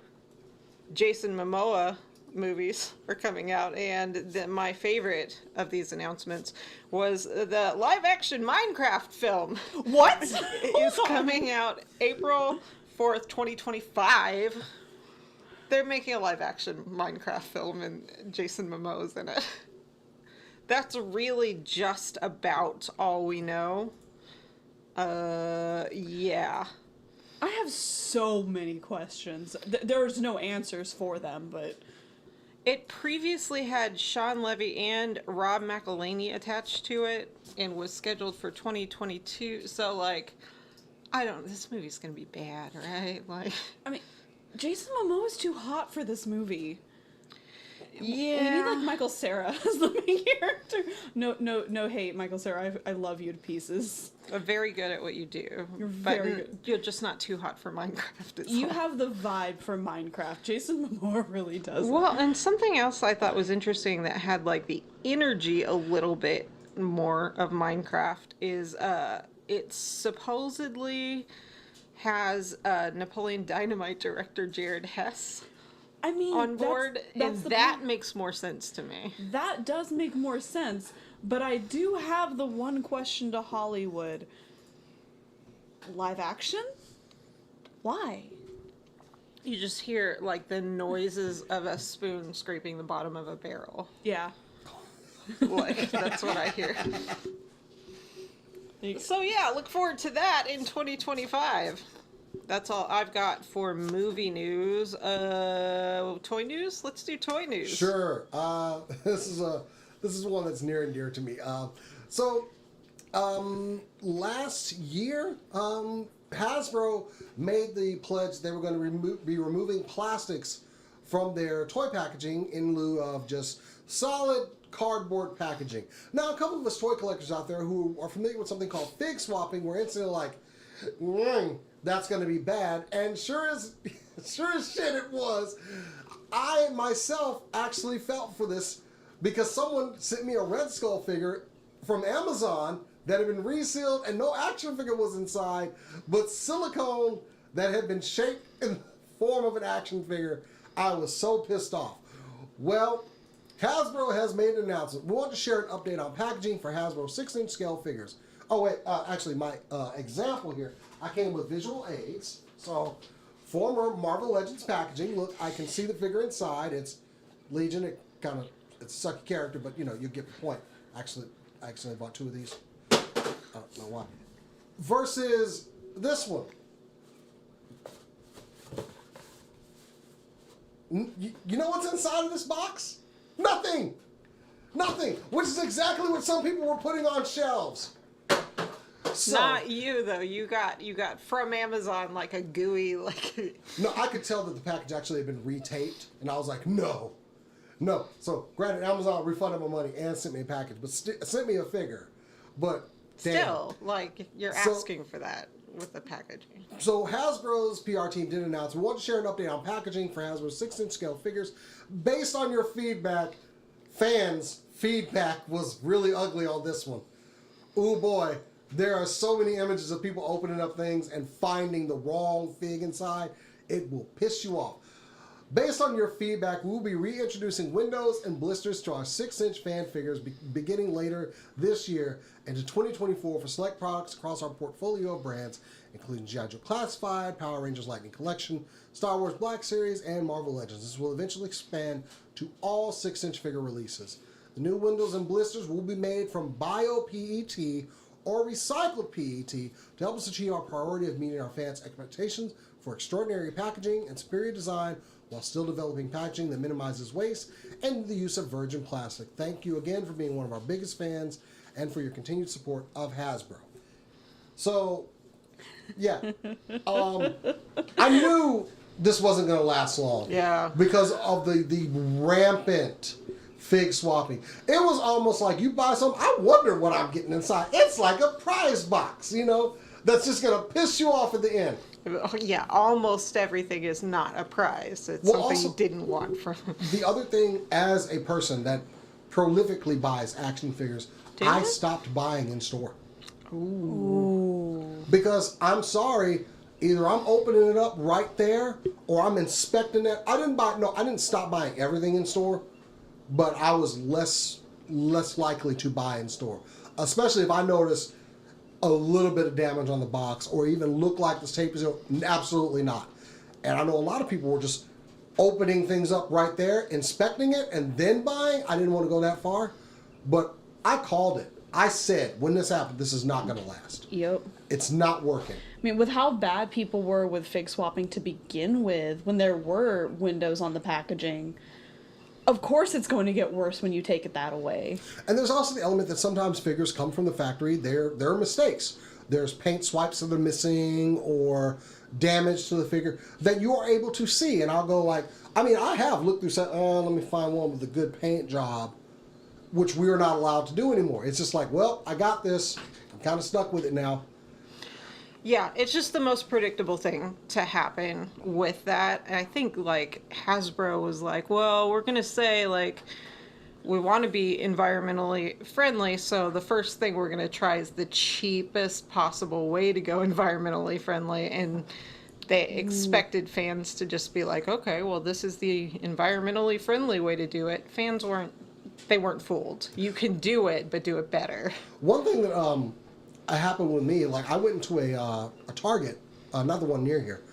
Jason Momoa movies are coming out, and my favorite of these announcements was the live-action Minecraft film. What? Is coming out April 4th, 2025. They're making a live-action Minecraft film, and Jason Momoa's in it. That's really just about all we know. Yeah. I have so many questions. There's no answers for them, but... It previously had Sean Levy and Rob McElhaney attached to it and was scheduled for 2022. So, like, this movie's gonna be bad, right? Like, I mean, Jason Momoa is too hot for this movie. Yeah. We need, like, Michael Cera as the main character. No hate, Michael Cera. I love you to pieces. Very good at what you do. You're very good. You're just not too hot for Minecraft. You have the vibe for Minecraft. Jason Momoa really does. Well, and something else I thought was interesting that had, like, the energy a little bit more of Minecraft is it supposedly has Napoleon Dynamite director Jared Hess on board, and that makes more sense to me. That does make more sense, but I do have the one question to Hollywood. Live action? Why? You just hear, like, the noises of a spoon scraping the bottom of a barrel. Yeah. Like, that's what I hear. So yeah, look forward to that in 2025. That's all I've got for movie news. Toy news? Let's do toy news. Sure. This is one that's near and dear to me. Last year, Hasbro made the pledge they were going to be removing plastics from their toy packaging in lieu of just solid cardboard packaging. Now, a couple of us toy collectors out there who are familiar with something called fig swapping, were instantly like, that's going to be bad. And sure as shit it was. I myself actually felt for this because someone sent me a Red Skull figure from Amazon that had been resealed and no action figure was inside, but silicone that had been shaped in the form of an action figure. I was so pissed off. Well, Hasbro has made an announcement. We want to share an update on packaging for Hasbro 6-inch scale figures. Oh wait, actually my example here, I came with visual aids. So former Marvel Legends packaging. Look, I can see the figure inside. It's Legion. It's a sucky character, but you get the point. Actually, I accidentally bought 2 of these. I don't know why. Versus this one. You know what's inside of this box? Nothing. Nothing. Which is exactly what some people were putting on shelves. So, Not you though. You got from Amazon like a gooey No, I could tell that the package actually had been retaped, and I was like, no. So, granted, Amazon refunded my money and sent me a package, but sent me a figure. But still you're asking for that with the packaging. So Hasbro's PR team did announce we want to share an update on packaging for Hasbro's 6-inch scale figures. Based on your feedback, fans' feedback was really ugly on this one. Oh boy, there are so many images of people opening up things and finding the wrong fig inside. It will piss you off. Based on your feedback, we will be reintroducing windows and blisters to our 6-inch fan figures beginning later this year into 2024 for select products across our portfolio of brands, including G.I. Joe Classified, Power Rangers Lightning Collection, Star Wars Black Series, and Marvel Legends. This will eventually expand to all 6-inch figure releases. The new windows and blisters will be made from bio-PET or recycled PET to help us achieve our priority of meeting our fans' expectations for extraordinary packaging and superior design while still developing packaging that minimizes waste and the use of virgin plastic. Thank you again for being one of our biggest fans and for your continued support of Hasbro. So, yeah. I knew this wasn't going to last long. Yeah. Because of the rampant fig swapping. It was almost like you buy something, I wonder what I'm getting inside. It's like a prize box, that's just going to piss you off at the end. Yeah, almost everything is not a prize. It's something also, you didn't want from. The other thing, as a person that prolifically buys action figures, I stopped buying in store. Ooh. Because I'm sorry, either I'm opening it up right there or I'm inspecting it. I didn't stop buying everything in store, but I was less likely to buy in store. Especially if I notice a little bit of damage on the box or even look like this tape is absolutely not. And I know a lot of people were just opening things up right there, inspecting it, and then buying. I didn't want to go that far, but I called it. I said, when this happened, this is not going to last. Yep. It's not working. I mean, with how bad people were with fig swapping to begin with, when there were windows on the packaging, of course it's going to get worse when you take that away. And there's also the element that sometimes figures come from the factory. There are mistakes. There's paint swipes that are missing or damage to the figure that you are able to see. And I'll go I have looked through, let me find one with a good paint job, which we are not allowed to do anymore. It's just like, well, I got this. I'm kind of stuck with it now. Yeah, it's just the most predictable thing to happen with that. And I think Hasbro was like, well, we're going to say we want to be environmentally friendly, so the first thing we're going to try is the cheapest possible way to go environmentally friendly. And they expected fans to just be like, okay, well, this is the environmentally friendly way to do it. Fans weren't fooled. You can do it, but do it better. One thing that happened with me, I went into a Target, another one near here,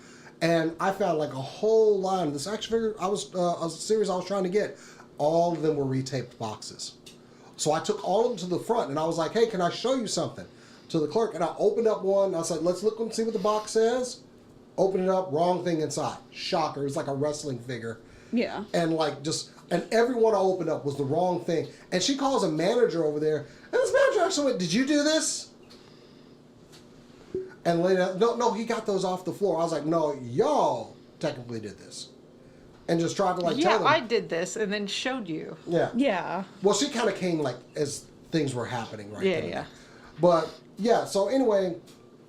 and I found a whole line of this action figure. A series I was trying to get. All of them were retaped boxes. So I took all of them to the front, and I was like, hey, can I show you something? To the clerk, and I opened up one. I was like, let's look and see what the box says. Open it up, wrong thing inside. Shocker, it was like a wrestling figure. Yeah. And and every one I opened up was the wrong thing. And she calls a manager over there, and this manager actually went, did you do this? And later, no, he got those off the floor. I was like, no, y'all technically did this. And just tried to tell them. Yeah, I did this and then showed you. Yeah. Yeah. Well, she kind of came as things were happening right Yeah, then. yeah. But yeah, so anyway,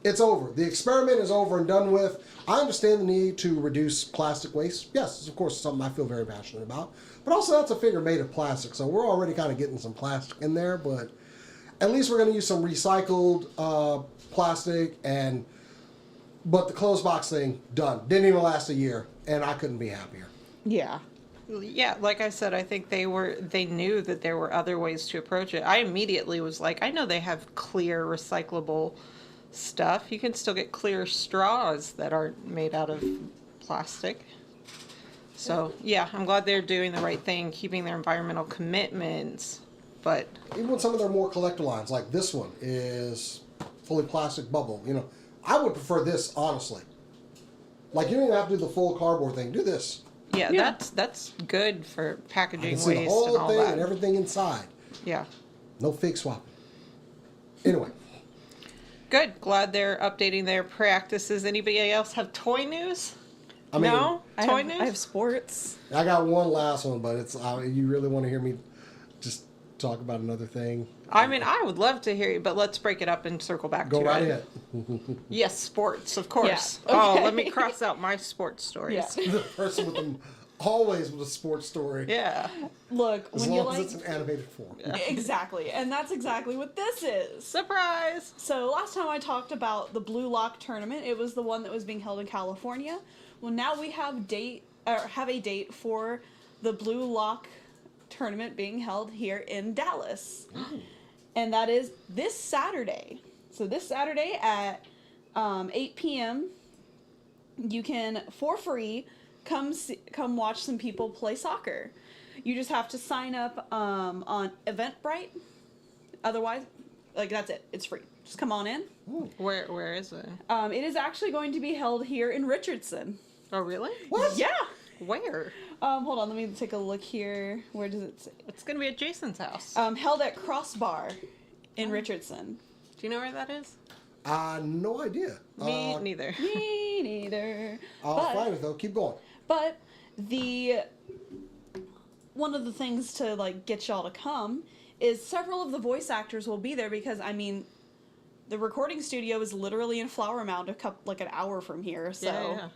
it's over. The experiment is over and done with. I understand the need to reduce plastic waste. Yes, of course, it's something I feel very passionate about. But also, that's a figure made of plastic, so we're already kind of getting some plastic in there. But at least we're going to use some recycled plastic. But the closed box thing, done. Didn't even last a year, and I couldn't be happier. Yeah. Yeah, like I said, I think they knew that there were other ways to approach it. I immediately was like, I know they have clear recyclable stuff. You can still get clear straws that aren't made out of plastic. So, yeah, I'm glad they're doing the right thing, keeping their environmental commitments. But Even with some of their more collector lines, like this one is fully plastic bubble. You know, I would prefer this, honestly. Like, you don't even have to do the full cardboard thing. Do this. yeah, Yeah. that's good for I packaging can see the waste whole and all thing that. and everything inside. Yeah. No fake swapping. Anyway, Good. Glad they're updating their practices. Anybody else have toy news? I mean, No? Toy news? I have sports. I got one last one, but it's you really want to hear me just talk about another thing? I mean, I would love to hear you, but let's break it up and circle back Go to right it. ahead. Yes, sports, of course. Yeah, Oh, okay. let me cross out my sports stories. Yeah. The person with them always with a sports story. Yeah. Look, As when you long as like it's an animated form. exactly, and that's exactly what this is. Surprise! So last time I talked about the Blue Lock tournament, it was the one that was being held in California. Well, now we have a date for the Blue Lock tournament being held here in Dallas, and that is this Saturday. So this Saturday at 8 p.m. you can for free come watch some people play soccer. You just have to sign up on Eventbrite. Otherwise, like that's it. It's free. Just come on in. Where is it? It is actually going to be held here in Richardson. Oh, really? What? Yeah. Where? Hold on. Let me take a look here. Where does it say? It's gonna be at Jason's house. Held at Crossbar in Richardson. Do you know where that is? No idea. Me neither. Me neither. I'll But- find it though. Keep going. But one of the things to like get y'all to come is several of the voice actors will be there because I mean, the recording studio is literally in Flower Mound, like an hour from here. So Yeah.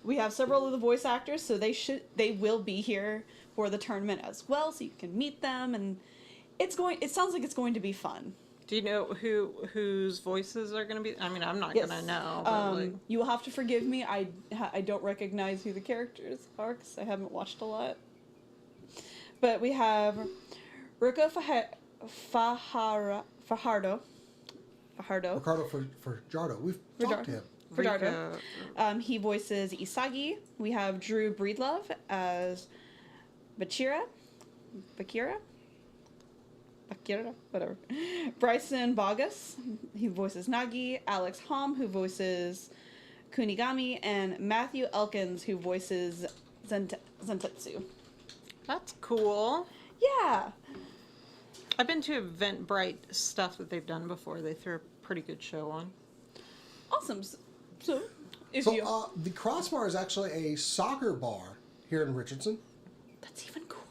we have several of the voice actors, so they will be here for the tournament as well, so you can meet them, and it sounds like it's going to be fun. Do you know whose voices are gonna be? I mean, I'm not gonna know. But like, You will have to forgive me. I don't recognize who the characters are because I haven't watched a lot. But we have Ruka Fajardo. Ricardo Fajardo. We've talked to him. Fajardo. He voices Isagi. We have Drew Breedlove as Bakira, whatever. Bryson Bogus, he voices Nagi. Alex Hom, who voices Kunigami, and Matthew Elkins, who voices Zentetsu. that's cool. Yeah. I've been to Eventbrite stuff that they've done before. They threw a pretty good show on. Awesome. So if So you the Crossbar is actually a soccer bar here in Richardson. that's even cooler.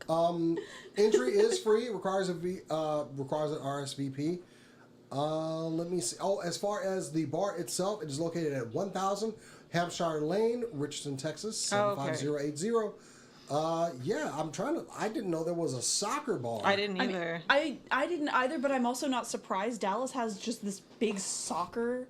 Oh my god. Entry is free. It requires an RSVP. Let me see. Oh, as far as the bar itself, it is located at 1000 Hampshire Lane, Richardson, Texas, 75080. Yeah, I didn't know there was a soccer bar. I didn't either. I didn't either, but I'm also not surprised. Dallas has just this big soccer.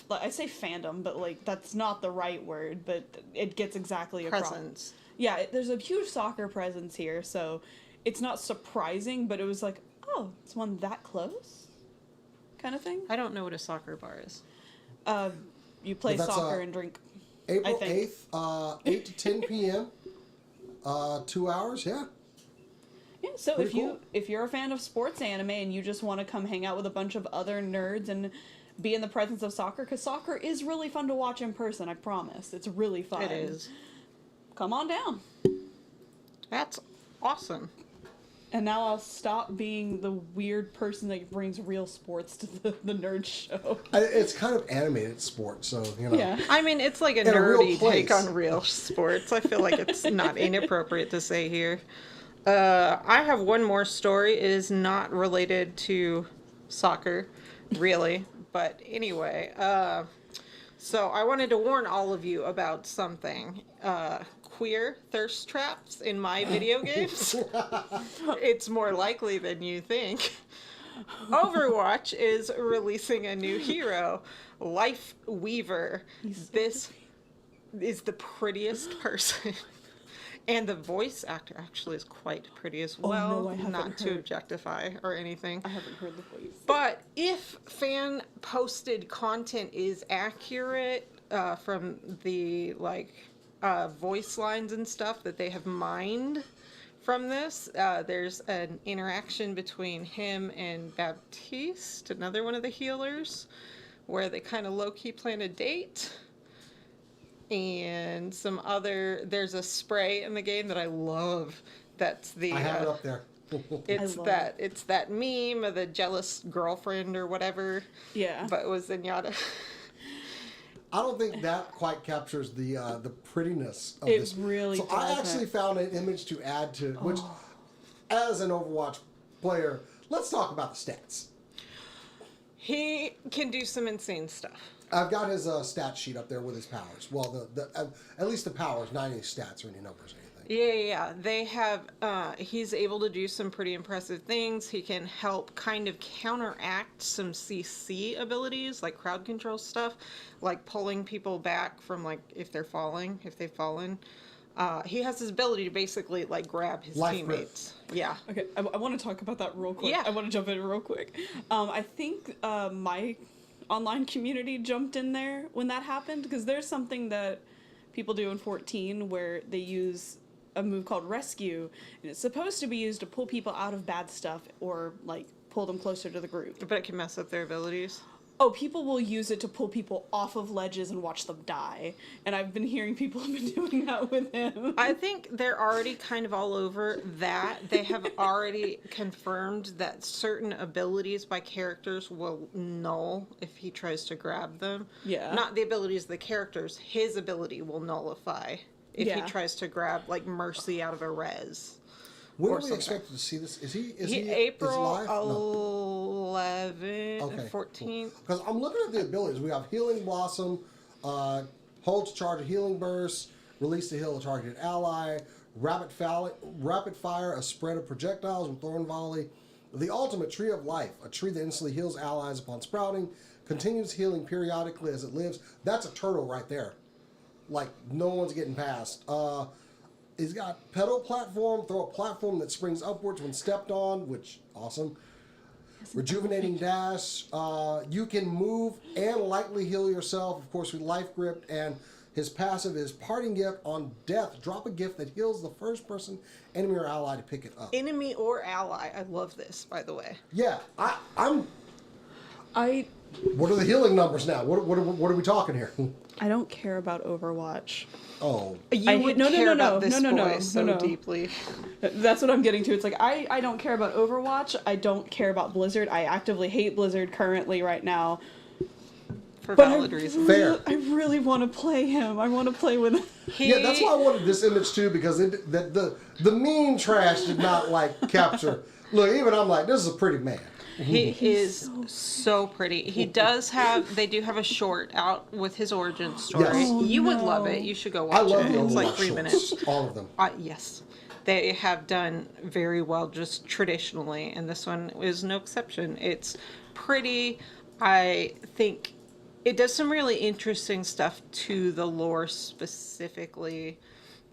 I say fandom, but like that's not the right word. But it gets exactly across. Presence. Yeah, there's a huge soccer presence here, so it's not surprising. But it was like, oh, it's one that close, kind of thing. I don't know what a soccer bar is. You play But that's, soccer and drink. April I think. 8th, 8 to 10 p.m. 2 hours, yeah. Yeah, so Pretty cool. if you're a fan of sports anime and you just want to come hang out with a bunch of other nerds and be in the presence of soccer, because soccer is really fun to watch in person, I promise. It's really fun. It is. Come on down. That's awesome. And now I'll stop being the weird person that brings real sports to the nerd show. It's kind of animated sport, so, you know. Yeah. I mean, it's like a In a real nerdy take place. on real sports. I feel like it's not inappropriate to say here. I have one more story. It is not related to soccer, really. But anyway, so I wanted to warn all of you about something. Queer thirst traps in my video games. It's more likely than you think. Overwatch is releasing a new hero, Life Weaver. This is the prettiest person. And the voice actor actually is quite pretty as well. no, I haven't not to heard. objectify or anything. I haven't heard the voice. But if fan posted content is accurate, from the voice lines and stuff that they have mined from this. There's an interaction between him and Baptiste, another one of the healers, where they kind of low-key plan a date. And there's a spray in the game that I love. That's the I have it up there. it's that meme of the jealous girlfriend or whatever. Yeah. But it was Zenyatta. I don't think that quite captures the prettiness of It this. really So I doesn't. actually found an image to add to, which, as an Overwatch player, let's talk about the stats. He can do some insane stuff. I've got his stat sheet up there with his powers. Well, at least the powers, not any stats or any numbers or anything. Yeah. They have, he's able to do some pretty impressive things. He can help kind of counteract some CC abilities, like crowd control stuff, like pulling people back from, if they've fallen. He has this ability to basically, grab his Life teammates. Yeah. Okay, I want to talk about that real quick. Yeah. I want to jump in real quick. I think my online community jumped in there when that happened, because there's something that people do in 14 where they use a move called Rescue, and it's supposed to be used to pull people out of bad stuff or, pull them closer to the group. But it can mess up their abilities. Oh, people will use it to pull people off of ledges and watch them die. And I've been hearing people have been doing that with him. I think they're already kind of all over that. They have already confirmed that certain abilities by characters will null if he tries to grab them. Yeah. Not the abilities of the characters. His ability will nullify if he Yeah. tries to grab, Mercy out of a res. When or are we something. expected to see this? Is he April live? No. 11th, Okay, 14th. Because I'm looking at the abilities. We have Healing Blossom, hold to charge a Healing Burst, release to heal a targeted ally, rapid fire, a spread of projectiles with Thorn Volley, the ultimate Tree of Life, a tree that instantly heals allies upon sprouting, continues healing periodically as it lives. That's a turtle right there. No one's getting past. He's got pedal platform, throw a platform that springs upwards when stepped on, which, awesome. Rejuvenating dash. You can move and lightly heal yourself, of course, with Life Grip. And his passive is Parting Gift. On death, drop a gift that heals the first person, enemy or ally to pick it up. Enemy or ally. I love this, by the way. Yeah, I'm... I What are the healing numbers now? What are we talking here? don't care about Overwatch. Oh. You would care about this no, boy so no. deeply. That's what I'm getting to. It's I don't care about Overwatch. I don't care about Blizzard. I actively hate Blizzard currently right now. For But valid reasons. Fair. I really want to play him. I want to play with him. Yeah, that's why I wanted this image too, because the meme trash did not capture. Look, even I'm this is a pretty man. He is so pretty. They do have a short out with his origin story. Yes. Oh, you would no. love it. You should go watch I love it. the It's Overwatch 3 shorts, minutes. all of them. Yes. They have done very well just traditionally, and this one is no exception. It's pretty. I think it does some really interesting stuff to the lore specifically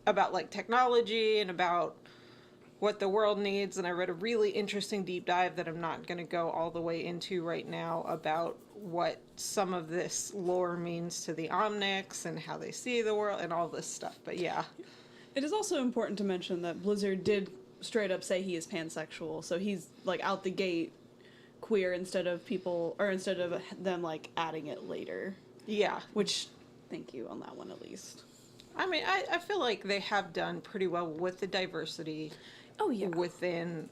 about technology and about what the world needs. And I read a really interesting deep dive that I'm not going to go all the way into right now about what some of this lore means to the Omnics and how they see the world and all this stuff. But yeah. It is also important to mention that Blizzard did straight up say he is pansexual, so he's out the gate queer instead of them adding it later. Yeah. Which, thank you on that one at least. I mean, I feel like they have done pretty well with the diversity Oh yeah. within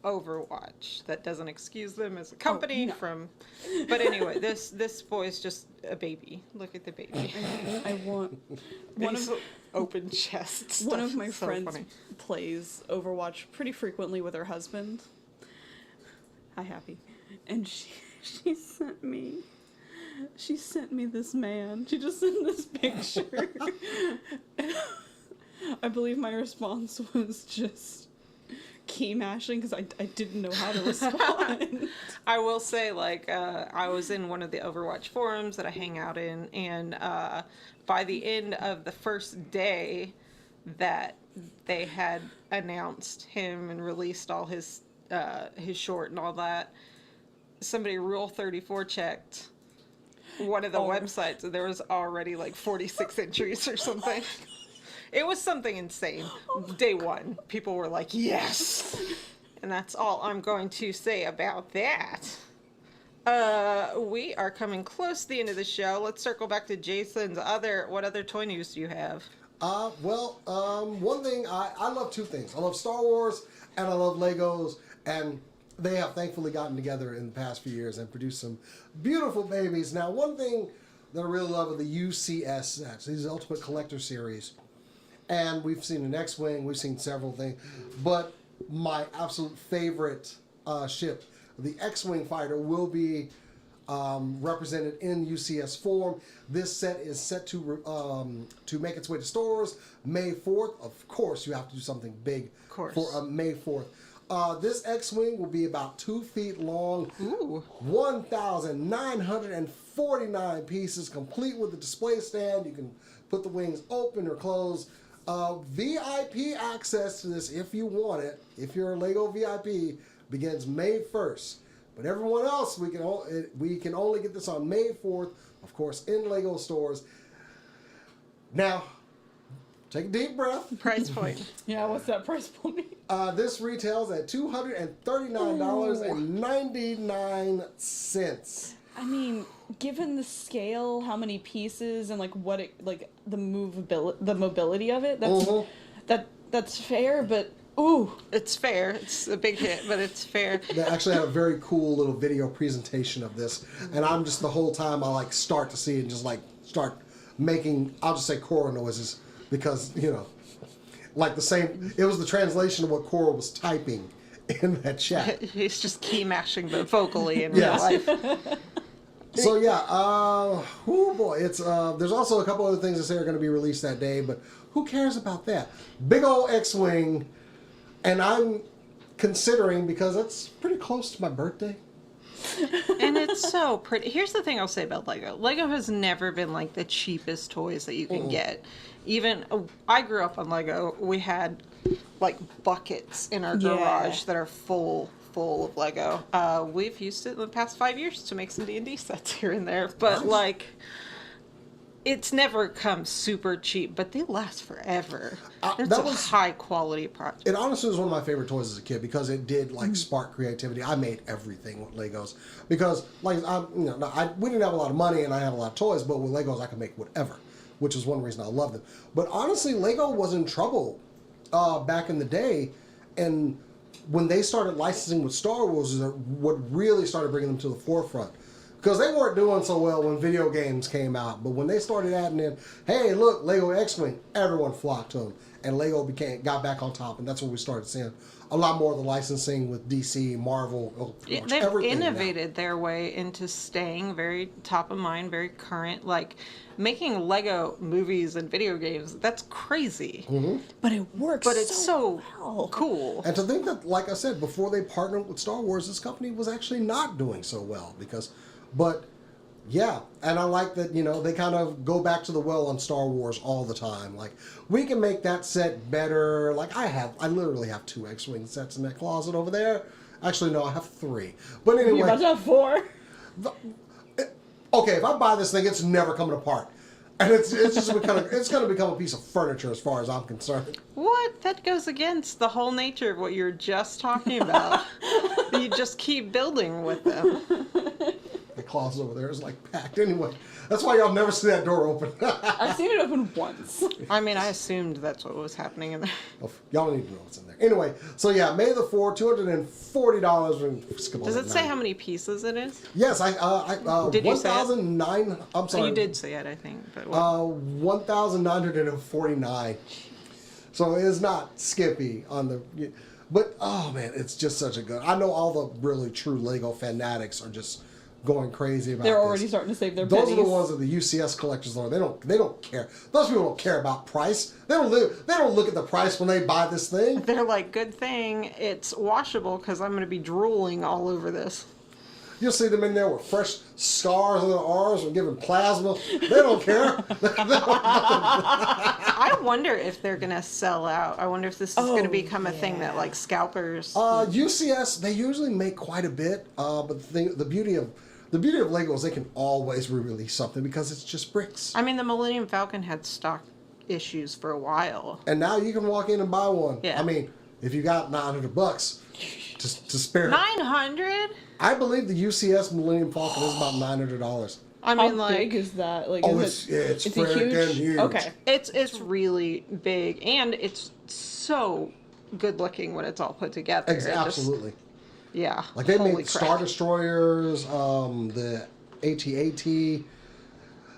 Overwatch. That doesn't excuse them as a company no. from... But anyway, this boy is just a baby. Look at the baby. I want One of open chest. one of stuff. my So friends funny. plays Overwatch pretty frequently with her husband. Hi, Happy. And she sent me this man. She just sent this picture. I believe my response was just key mashing because I didn't know how to respond. I will say, I was in one of the Overwatch forums that I hang out in, and by the end of the first day that they had announced him and released all his short and all that, somebody Rule 34 checked one of the websites, and there was already like 46 entries or something. It was something insane. Day one, people were like, yes! And that's all I'm going to say about that. We are coming close to the end of the show. Let's circle back to Jason's what other toy news do you have? One thing, I love two things. I love Star Wars and I love Legos, and they have thankfully gotten together in the past few years and produced some beautiful babies. Now, one thing that I really love are the UCS sets. These are Ultimate Collector Series. And we've seen an X-Wing, we've seen several things, but my absolute favorite ship, the X-Wing fighter, will be represented in UCS form. This set is set to make its way to stores May 4th. Of course, you have to do something big for May 4th. This X-Wing will be about 2 feet long. Ooh. 1,949 pieces, complete with a display stand. You can put the wings open or closed. VIP access to this, if you want it, if you're a Lego VIP, begins May 1st. But everyone else, we can only get this on May 4th, of course, in Lego stores. Now, take a deep breath. Price point. Yeah, what's that price point? This retails at $239.99. I mean, given the scale, how many pieces, and like the mobility of it, that's fair. But ooh, it's fair. It's a big hit, but it's fair. They actually had a very cool little video presentation of this, and I'm just the whole time I start to see it and just start making, I'll just say Cora noises, because like the same. It was the translation of what Cora was typing in that chat. He's just key mashing, but vocally in real life. So yeah, oh boy, it's there's also a couple other things that say are going to be released that day, but who cares about that? Big old X-Wing, and I'm considering, because it's pretty close to my birthday. And it's so pretty. Here's the thing I'll say about Lego. Lego has never been like the cheapest toys that you can get. Even I grew up on Lego. We had like buckets in our garage that are full of Lego. We've used it in the past 5 years to make some D&D sets here and there, but it's never come super cheap, but they last forever. It's a high quality product. It honestly was one of my favorite toys as a kid, because it did spark creativity. I made everything with Legos because we didn't have a lot of money and I had a lot of toys, but with Legos I could make whatever, which is one reason I love them. But honestly, Lego was in trouble back in the day, and when they started licensing with Star Wars is what really started bringing them to the forefront. Because they weren't doing so well when video games came out, but when they started adding in, hey, look, Lego X-Wing, everyone flocked to them, and Lego got back on top, and that's when we started seeing a lot more of the licensing with DC, Marvel, they've innovated their way into staying very top of mind, very current, making Lego movies and video games. That's crazy. Mm-hmm. But it works. But it's so well. Cool. And to think that, like I said, before they partnered with Star Wars, this company was actually not doing so well But yeah, and I like that, they kind of go back to the well on Star Wars all the time. We can make that set better. I literally have 2 X-Wing sets in that closet over there. Actually, no, I have 3. But anyway. You must have 4. Okay, if I buy this thing, it's never coming apart. And it's just it's going to become a piece of furniture as far as I'm concerned. What? That goes against the whole nature of what you were just talking about. You just keep building with them. The closet over there is packed anyway. That's why y'all never see that door open. I've seen it open once. I mean, I assumed that's what was happening in there. Oh, y'all don't need to know what's in there. Anyway, so yeah, May the 4th, $240. Does it say how many pieces it is? Yes, Did you say it? 1,009. I'm sorry. Oh, you did say it, I think. But 1,949. So it is not skimpy on the. But oh man, it's just such a good. I know all the really true Lego fanatics are just going crazy about. They're already starting to save their pennies. Those are the ones that the UCS collectors are. They don't care. Those people don't care about price. They don't look at the price when they buy this thing. They're like, good thing it's washable because I'm going to be drooling all over this. You'll see them in there with fresh scars on their arms and giving plasma. They don't care. I wonder if they're going to sell out. I wonder if this is going to become a thing that scalpers. UCS, they usually make quite a bit. But the beauty of the beauty of Lego is they can always re-release something because it's just bricks. I mean, the Millennium Falcon had stock issues for a while. And now you can walk in and buy one. Yeah. I mean, if you got $900 to spare. 900? I believe the UCS Millennium Falcon is about $900. I How mean, like, big is that? Like, Oh, is it's it freaking huge. Okay. it's really big, and it's so good looking when it's all put together. It just- Absolutely. yeah. Like they Holy made crap. Star Destroyers, the AT-AT.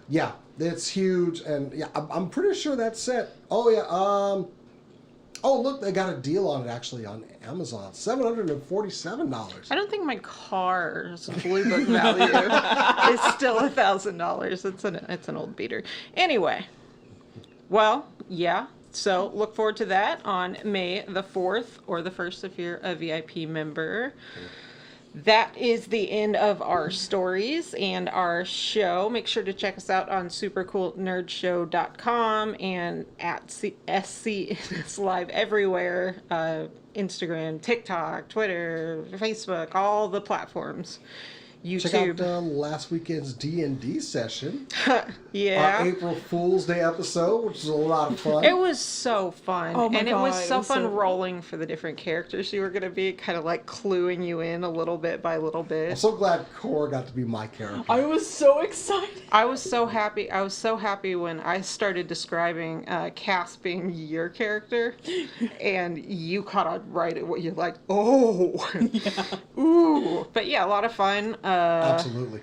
Yeah, it's huge, and yeah, I'm pretty sure that's set. Oh yeah, oh look, they got a deal on it actually on Amazon, $747. I don't think my car's blue book value is still $1,000. It's an old beater. Anyway, well, yeah. So look forward to that on May the 4th or the 1st if you're a VIP member. That is the end of our stories and our show. Make sure to check us out on supercoolnerdshow.com and at SCNS Live everywhere. Instagram, TikTok, Twitter, Facebook, all the platforms. Check out YouTube. last weekend's D&D session. Yeah. Our April Fool's Day episode, which was a lot of fun. It was so fun. Oh my and God, it was it so was fun so fun. rolling for the different characters you were going to be, kind of like cluing you in a little bit by little I'm bit. so glad Cora got to be my character. I was so excited. I was so happy. I was so happy when I started describing Cass being your character, and you caught on right at what you're like, oh, ooh. But yeah, a lot of fun. Absolutely.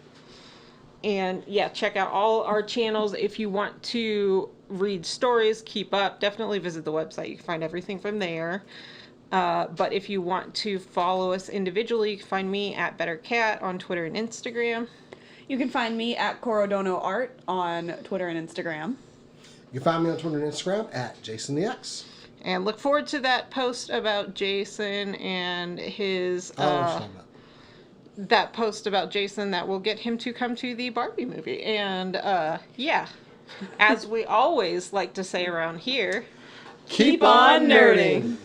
And yeah, check out all our channels. If you want to read stories, keep up, definitely visit the website. You can find everything from there. But if you want to follow us individually, you can find me at BetterCat on Twitter and Instagram. You can find me at Corodono Art on Twitter and Instagram. You can find me on Twitter and Instagram at JasonTheX. And look forward to that post about Jason and his... I don't know what you're talking about. that post about Jason that will get him to come to the Barbie movie. And yeah, as we always like to say around here, Keep on nerding.